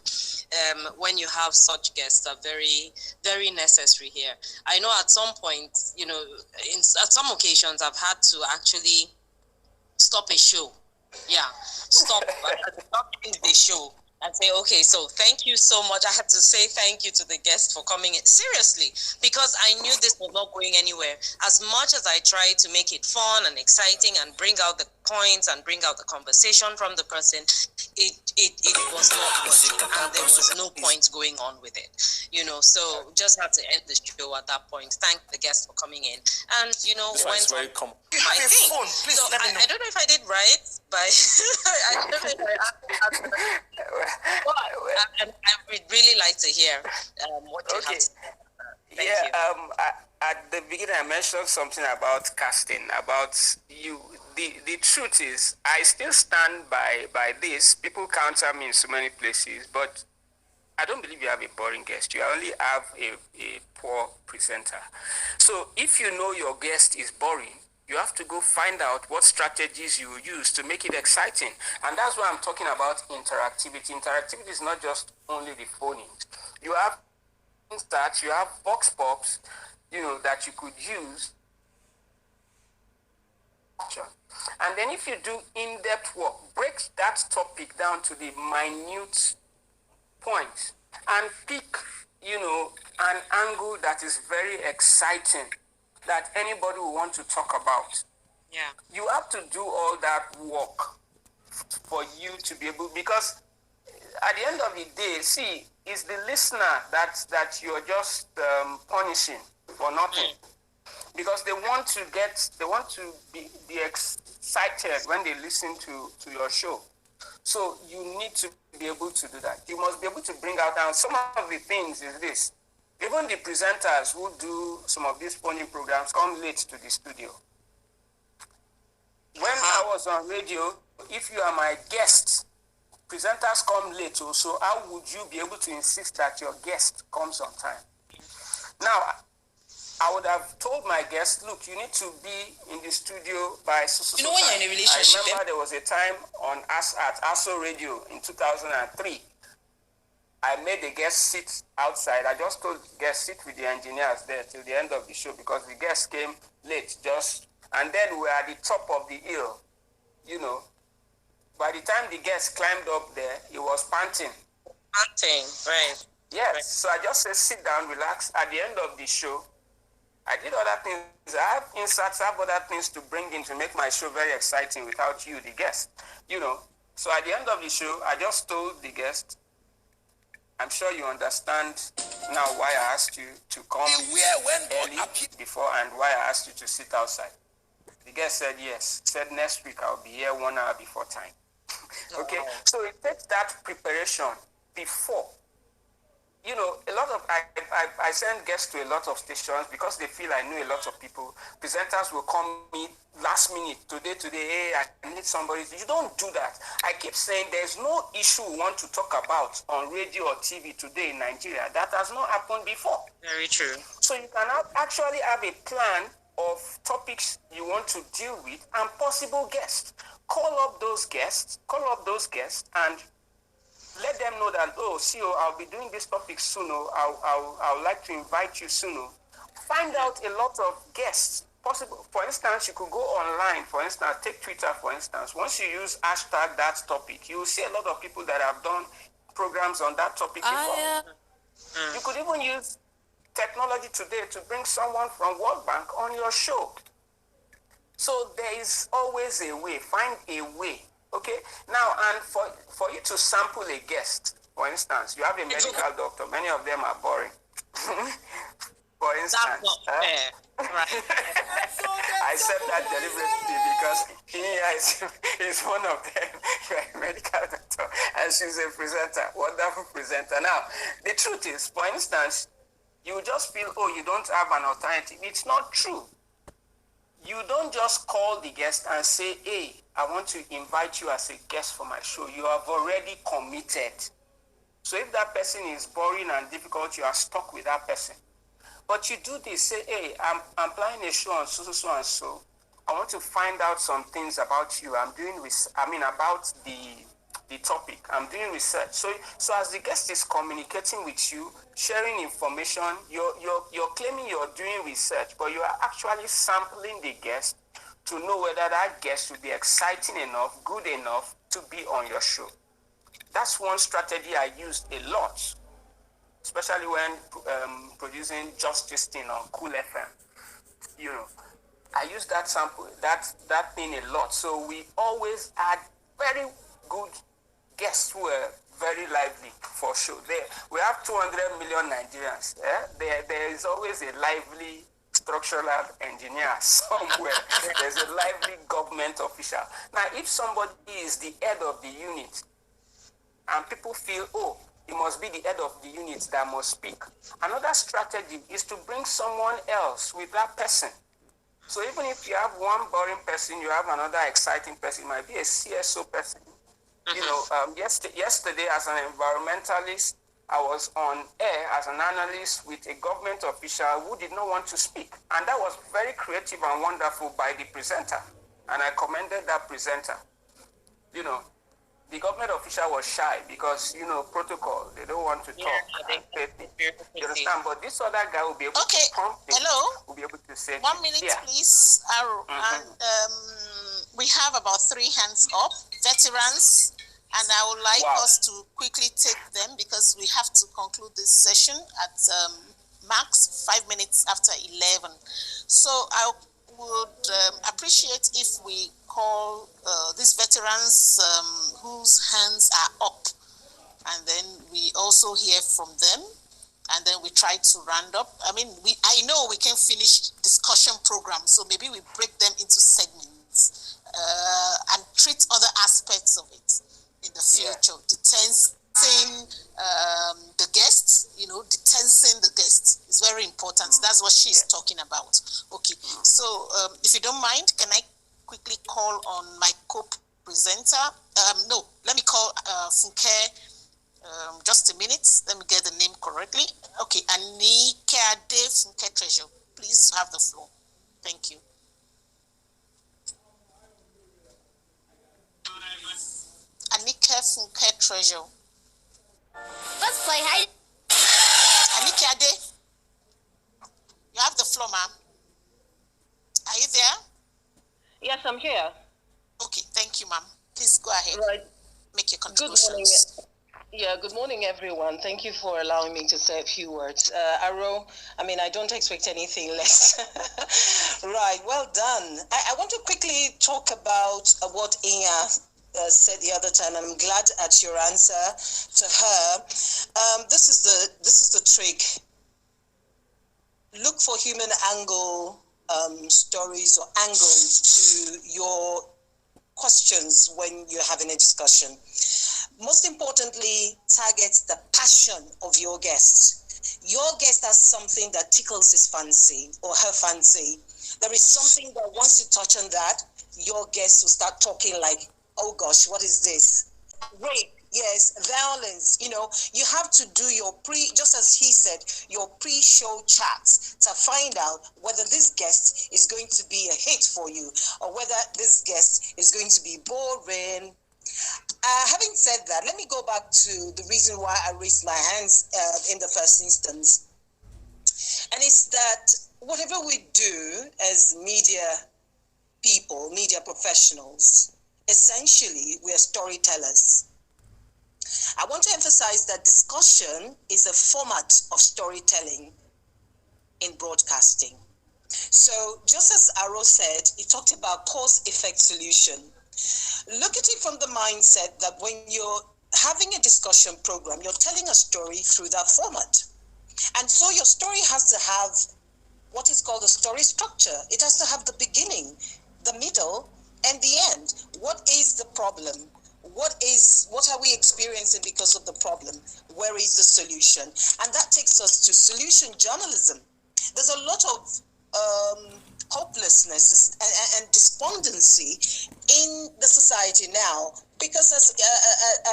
when you have such guests are very, very necessary here. I know at some point, at some occasions I've had to actually stop a show. Yeah, stop the show and say, okay, so thank you so much. I had to say thank you to the guest for coming in. Seriously, because I knew this was not going anywhere. As much as I tried to make it fun and exciting and bring out the points and bring out the conversation from the person, it was not working, and there was no point going on with it. So just had to end the show at that point. Thank the guest for coming in, and went on my thing. Please so let me know. I don't know if I did right, but I don't know if I would really like to hear what you have to say. Thank you. At the beginning, I mentioned something about casting, about you. The truth is, I still stand by this. People counter me in so many places, but I don't believe you have a boring guest. You only have a poor presenter. So if you know your guest is boring, you have to go find out what strategies you use to make it exciting. And that's why I'm talking about interactivity. Interactivity is not just only the phonings. You have stats, you have vox pops, that you could use. And then if you do in-depth work, break that topic down to the minute point and pick, an angle that is very exciting, that anybody will want to talk about. Yeah. You have to do all that work for you to be able, because at the end of the day, see, it's the listener that you're just punishing for nothing. Because they want to be excited when they listen to your show. So you need to be able to do that. You must be able to bring out, and some of the things is this. Even the presenters who do some of these phone programs come late to the studio. When I was on radio, if you are my guest, presenters come late also. How would you be able to insist that your guest comes on time? Now, I would have told my guest, look, you need to be in the studio by so when you're in a relationship. I remember there was a time at ASO Radio in 2003. I made the guest sit outside. I just told the guest sit with the engineers there till the end of the show, because the guest came late and then we were at the top of the hill, By the time the guest climbed up there, he was panting. Panting, right. Yes, right. So I just said, sit down, relax. At the end of the show, I did other things. I have inserts, I have other things to bring in to make my show very exciting without you, the guest, So at the end of the show, I just told the guest, I'm sure you understand now why I asked you to come early before and why I asked you to sit outside. The guest said yes. Said next week I'll be here 1 hour before time. Okay, so it takes that preparation before you know, a lot of I send guests to a lot of stations because they feel I know a lot of people. Presenters will call me last minute, today, hey, I need somebody. You don't do that. I keep saying there's no issue we want to talk about on radio or TV today in Nigeria that has not happened before. Very true. So you can actually have a plan of topics you want to deal with and possible guests. Call up those guests, and let them know that, oh, CEO, I'll be doing this topic soon. I would like to invite you soon. Find out a lot of guests possible. For instance, you could go online, for instance, take Twitter, for instance. Once you use hashtag that topic, you will see a lot of people that have done programs on that topic before. You could even use technology today to bring someone from World Bank on your show. So there is always a way. Find a way. Okay? Now, and for you to sample a guest, for instance, you have a medical doctor. Many of them are boring. For instance, that's not fair. Right. I said that deliberately because he's one of them. You're a medical doctor, and she's a presenter, wonderful presenter. Now, the truth is, for instance, you just feel, oh, you don't have an alternative. It's not true. You don't just call the guest and say, hey, I want to invite you as a guest for my show. You have already committed. So if that person is boring and difficult, you are stuck with that person. But you do this, say, hey, I'm planning a show on so and so. I want to find out some things about you. About the topic. I'm doing research. So as the guest is communicating with you, sharing information, you're claiming you're doing research, but you are actually sampling the guest to know whether that guest will be exciting enough, good enough to be on your show. That's one strategy I used a lot, especially when producing Justice thing on Cool FM. You know, I use that sample, that thing a lot. So we always had very good guests who were very lively for sure. We have 200 million Nigerians. There is always a lively structural engineer somewhere. There's a lively government official. Now, if somebody is the head of the unit and people feel, oh, it must be the head of the unit that must speak, another strategy is to bring someone else with that person. So even if you have one boring person, you have another exciting person. It might be a CSO person. You know, yesterday as an environmentalist, I was on air as an analyst with a government official who did not want to speak. And that was very creative and wonderful by the presenter. And I commended that presenter. You know, the government official was shy because, you know, protocol, they don't want to talk. You understand? But this other guy will be able to prompt him. Hello? Will be able to say, one minute, please, Aro. And we have about 3 hands up, veterans, and I would like us to quickly take them because we have to conclude this session at max 5 minutes after 11. So I would appreciate if we call these veterans whose hands are up, and then we also hear from them, and then we try to round up. I mean, I know we can finish discussion programs, so maybe we break them into segments and treat other aspects of it in the future. Detensing the guests, you know, detensing the guests is very important. That's what she's talking about. Okay, so if you don't mind, can I quickly call on my co-presenter? No, let me call Funke. Just a minute. Let me get the name correctly. Okay, Anike Ade Funke Treasure. Please, you have the floor. Thank you. Anike Funke Treasure. Let's play hide. Anike Ade, you have the floor, ma'am. Are you there? Yes, I'm here. Okay, thank you, ma'am. Please go ahead. Right. Make your contributions. Good morning. Yeah, good morning, everyone. Thank you for allowing me to say a few words. Aro, I mean, I don't expect anything less. Right, well done. I want to quickly talk about what Inya said the other time, and I'm glad at your answer to her. This is the trick. Look for human angle stories or angles to your questions when you're having a discussion. Most importantly, target the passion of your guest. Your guest has something that tickles his fancy or her fancy. There is something that once you touch on that, your guest will start talking like, oh gosh, what is this? Rape, yes, violence. You have to do your just as he said, your pre-show chats to find out whether this guest is going to be a hit for you or whether this guest is going to be boring. Having said that, let me go back to the reason why I raised my hands in the first instance. And it's that whatever we do as media people, media professionals, essentially we are storytellers. I want to emphasize that discussion is a format of storytelling in broadcasting. So just as Aro said, he talked about cause-effect solution. Look at it from the mindset that when you're having a discussion program, you're telling a story through that format. And so your story has to have what is called a story structure. It has to have the beginning, the middle, and the end. What is the problem? What are we experiencing because of the problem? Where is the solution? And that takes us to solution journalism. There's a lot of hopelessness and despondency in the society now because,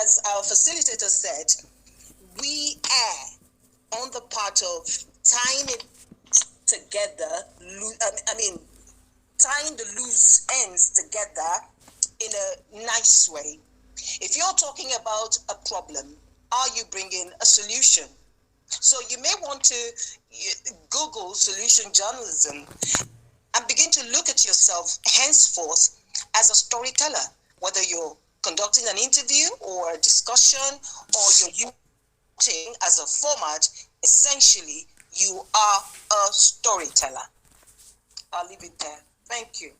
as our facilitator said, we err on the part of tying it together. Tying the loose ends together in a nice way. If you're talking about a problem, are you bringing a solution? So you may want to Google solution journalism and begin to look at yourself henceforth as a storyteller, whether you're conducting an interview or a discussion or you're using as a format. Essentially, you are a storyteller. I'll leave it there. Thank you.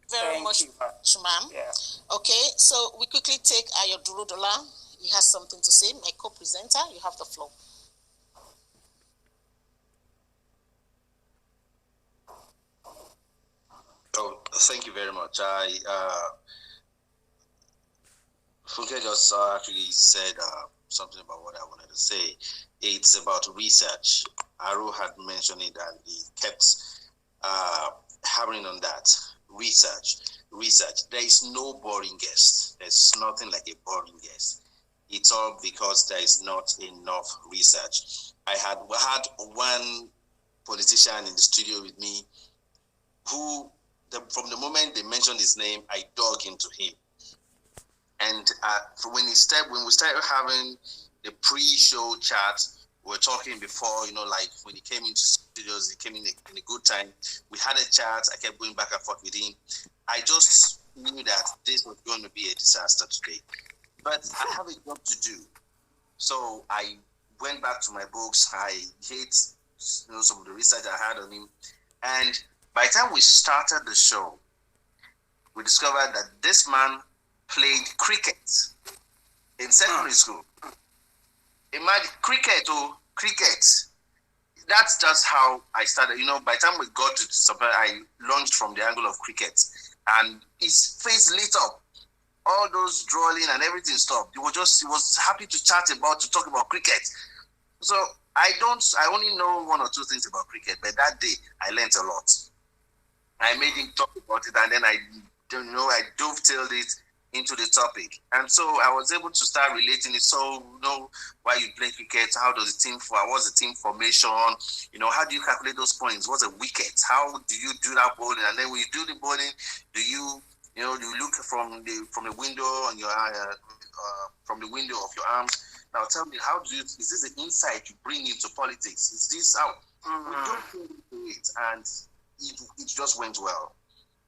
Very much, ma'am. Yeah. Okay, so we quickly take Ayodurodola. He has something to say. My co-presenter, you have the floor. Oh, thank you very much. Funke just actually said something about what I wanted to say. It's about research. Aro had mentioned it and he kept hammering on that. Research. There is no boring guest. There's nothing like a boring guest. It's all because there is not enough research. I had one politician in the studio with me who, from the moment they mentioned his name, I dug into him. And when we started having the pre-show chat, we were talking before, like when he came into studios, he came in a good time. We had a chat. I kept going back and forth with him. I just knew that this was going to be a disaster today. But I have a job to do. So I went back to my books. I hit some of the research I had on him. And by the time we started the show, we discovered that this man played cricket in secondary school. Imagine cricket. That's just how I started. By the time we got to somewhere, I launched from the angle of cricket, and his face lit up. All those drawing and everything stopped. He was happy to talk about cricket. So I only know one or two things about cricket, but that day I learned a lot. I made him talk about it, and then I dovetailed it into the topic. And so I was able to start relating it. So, why you play cricket, how does the team what's the team formation? How do you calculate those points? What's a wicket? How do you do that bowling? And then when you do the bowling, do you look from the window on your from the window of your arms? Now tell me, is this the insight you bring into politics? Is this how we don't go into it? And it just went well.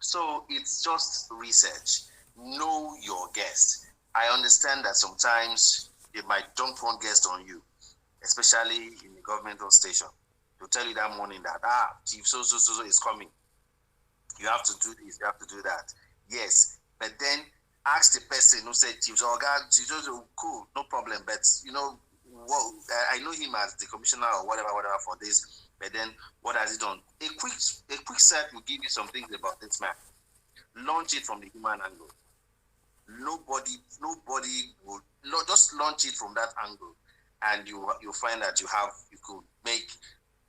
So it's just research. Know your guest. I understand that sometimes they might dump one guest on you, especially in the governmental station. They'll tell you that morning that Chief so is coming. You have to do this, you have to do that. Yes, but then ask the person who said Chief cool, no problem. But I know him as the commissioner or whatever for this. But then, what has it done? A quick search will give you some things about this man. Launch it from the human angle. Nobody will just launch it from that angle, and you'll find that you could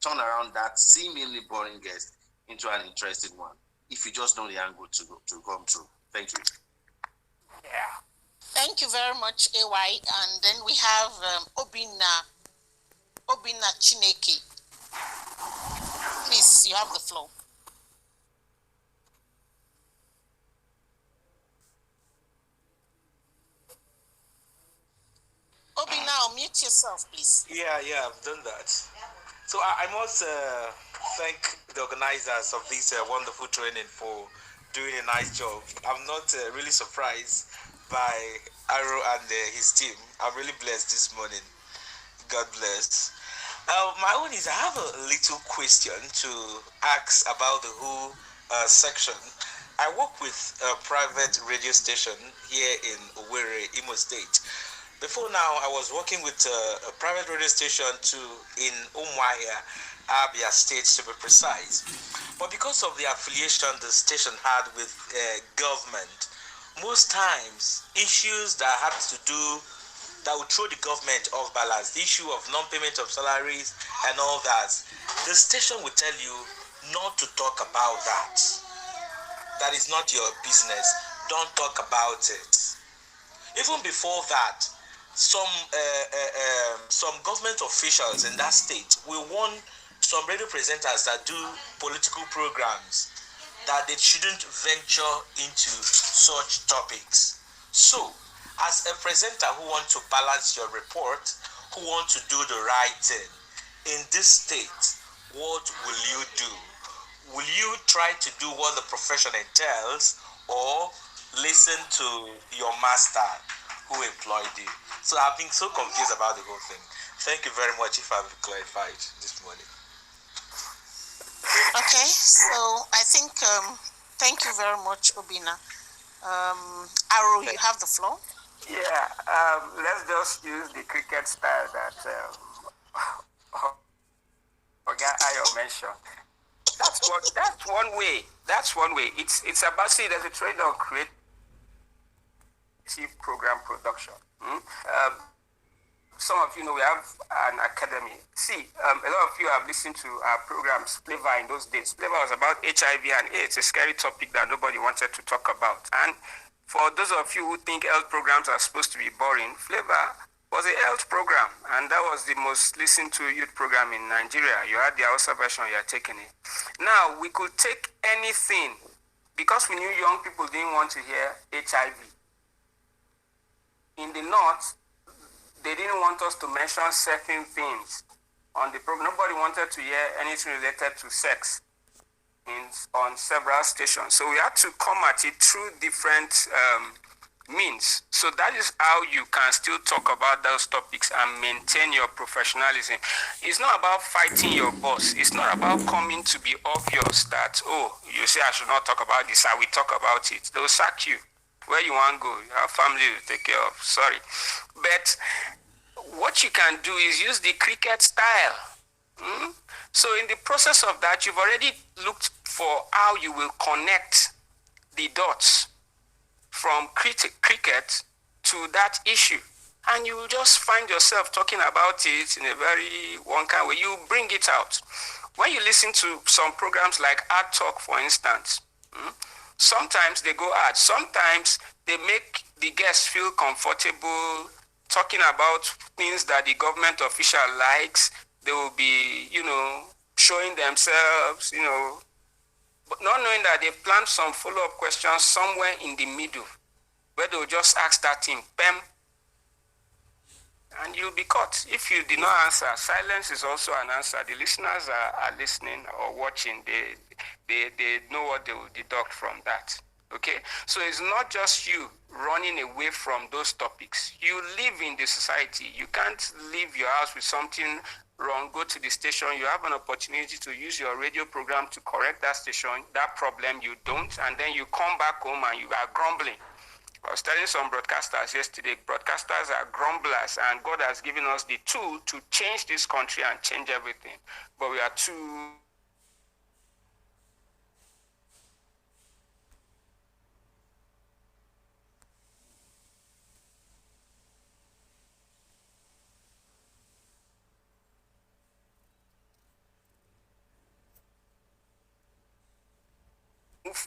turn around that seemingly boring guest into an interesting one if you just know the angle to come through. Thank you. Yeah. Thank you very much, AY. And then we have Obina Chineke. Please, you have the floor. Obina, mute yourself, please. Yeah, I've done that. So I must thank the organizers of this wonderful training for doing a nice job. I'm not really surprised by Aro and his team. I'm really blessed this morning. God bless. My own is I have a little question to ask about the whole section. I work with a private radio station here in Owerri, Imo State. Before now, I was working with a private radio station in Umuahia, Abia State to be precise. But because of the affiliation the station had with government, most times issues that have to do that would throw the government off balance, the issue of non-payment of salaries and all that, the station will tell you not to talk about that. That is not your business. Don't talk about it. Even before that, some government officials in that state will warn some radio presenters that do political programs that they shouldn't venture into such topics. So, as a presenter who wants to balance your report, who wants to do the right thing, in this state, what will you do? Will you try to do what the profession entails, or listen to your master who employed you? So I've been so confused about the whole thing. Thank you very much if I've clarified this morning. Okay, so I think, thank you very much, Obina. Aro, you have the floor. Yeah, let's just use the cricket style that Oga Ayo mentioned. That's one way. That's one way. It's about, see, there's a trade on creative program production. Some of you know we have an academy. See, a lot of you have listened to our programs, Flavor, in those days. Flavor was about HIV and AIDS, a scary topic that nobody wanted to talk about. And for those of you who think health programs are supposed to be boring, Flavor was a health program, and that was the most listened to youth program in Nigeria. You had the Hausa version, you are taking it. Now, we could take anything, because we knew young people didn't want to hear HIV. In the North, they didn't want us to mention certain things on the program. Nobody wanted to hear anything related to sex on several stations. So we had to come at it through different means. So that is how you can still talk about those topics and maintain your professionalism. It's not about fighting your boss. It's not about coming to be obvious that, oh, you say I should not talk about this, I will talk about it. They'll sack you. Where you want to go, you have family to take care of. Sorry. But what you can do is use the cricket style. So in the process of that, you've already looked for how you will connect the dots from cricket to that issue. And you will just find yourself talking about it in a very one kind of way. You bring it out. When you listen to some programs like Art Talk, for instance, sometimes they go hard. Sometimes they make the guests feel comfortable talking about things that the government official likes. They will be, showing themselves, but not knowing that they planned some follow-up questions somewhere in the middle, where they'll just ask that thing, Pem, and you'll be caught. If you did not answer, silence is also an answer. The listeners are listening or watching. They know what they will deduct from that. Okay? So it's not just you running away from those topics. You live in the society. You can't leave your house with something wrong, go to the station. You have an opportunity to use your radio program to correct that station, that problem. You don't, and then you come back home and you are grumbling. I was telling some broadcasters yesterday, broadcasters are grumblers, and God has given us the tool to change this country and change everything. But we are too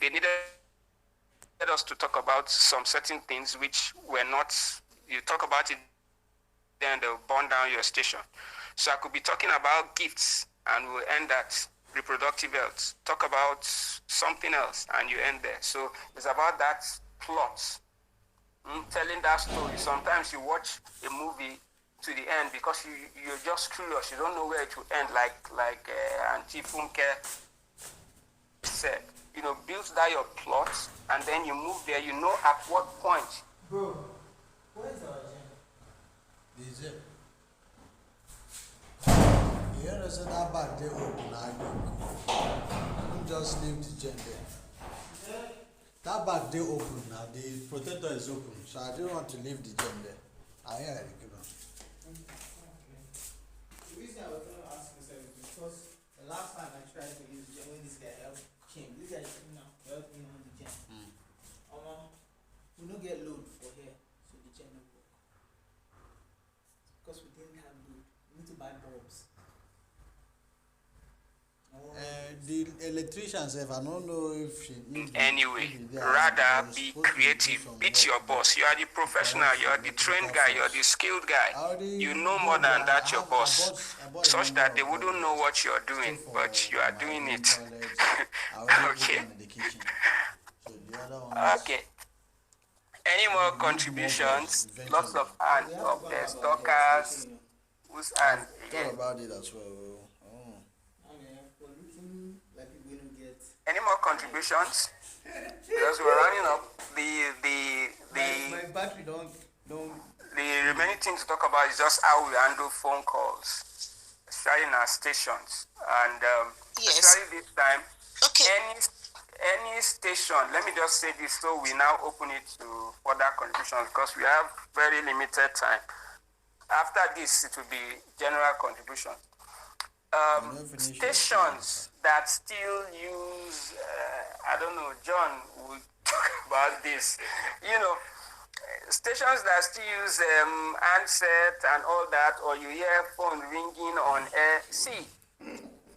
they needed us to talk about some certain things which were not, you talk about it, then they'll burn down your station. So I could be talking about gifts and we'll end at reproductive health. Talk about something else and you end there. So it's about that plot, telling that story. Sometimes you watch a movie to the end because you're just curious. You don't know where it will end, like Auntie Funke said. Build that your plot, and then you move there. You know at what point. Bro, where's our gym? The gym. You understand that back there open, don't just leave the gym there. That back there open now, the protector is open, so I don't want to leave the gym there. I hear it. The reason I was going to ask myself is because the last time I tried to use the gym when this guy helped came, this guy came now, helped me on the gym. We don't get load for here, so the gym will work. Because we didn't have load, we need to buy bulbs. The electricians, if I don't know if she needs. Anyway, rather be creative. Beat your boss. You are the professional. You are the trained guy. You are the skilled guy. You know more than that your boss, such that they wouldn't know what you are doing, but you are doing it. Okay. Okay. Any more contributions? Lots of hands up there. Stalkers. Whose hand? Thought about it as well. Any more contributions? Because we're running up. My battery don't. The remaining thing to talk about is just how we handle phone calls, especially in our stations, and especially this time. Okay. Any station. Let me just say this, so we now open it to further contributions because we have very limited time. After this, it will be general contribution. Stations that still use, I don't know, John will talk about this. Stations that still use handset and all that, or you hear phone ringing on air. See,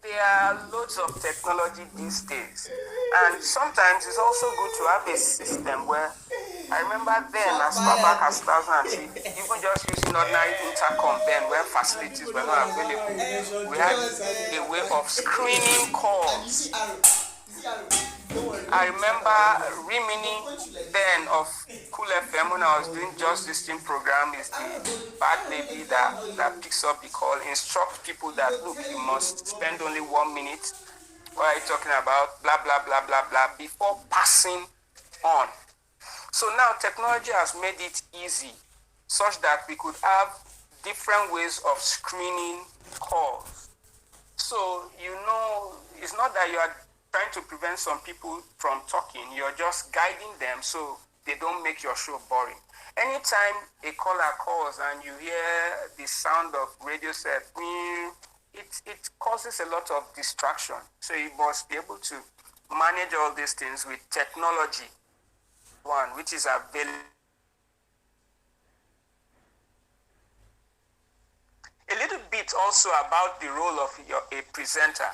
there are loads of technology these days, and sometimes it's also good to have a system where, I remember then, as far back as 2003, even just using ordinary intercom then when facilities were not available, we had a way of screening calls. I remember Rimini then of Cool FM when I was doing Just Listening program is the bad lady that picks up the call, instructs people that, look, you must spend only 1 minute. What are you talking about? Blah, blah, blah, blah, blah, before passing on. So now technology has made it easy such that we could have different ways of screening calls. So, it's not that you are trying to prevent some people from talking, you're just guiding them so they don't make your show boring. Anytime a caller calls and you hear the sound of radio set, it causes a lot of distraction. So you must be able to manage all these things with technology, which is available. A little bit also about the role of a presenter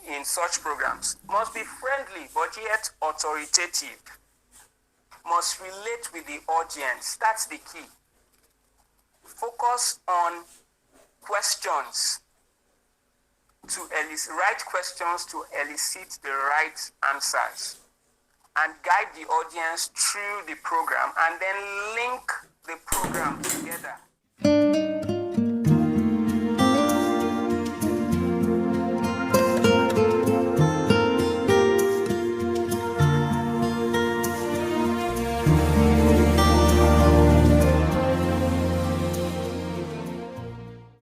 in such programs. Must be friendly, but yet authoritative. Must relate with the audience. That's the key. Focus on questions to elicit, right questions to elicit the right answers, and guide the audience through the program, and then link the program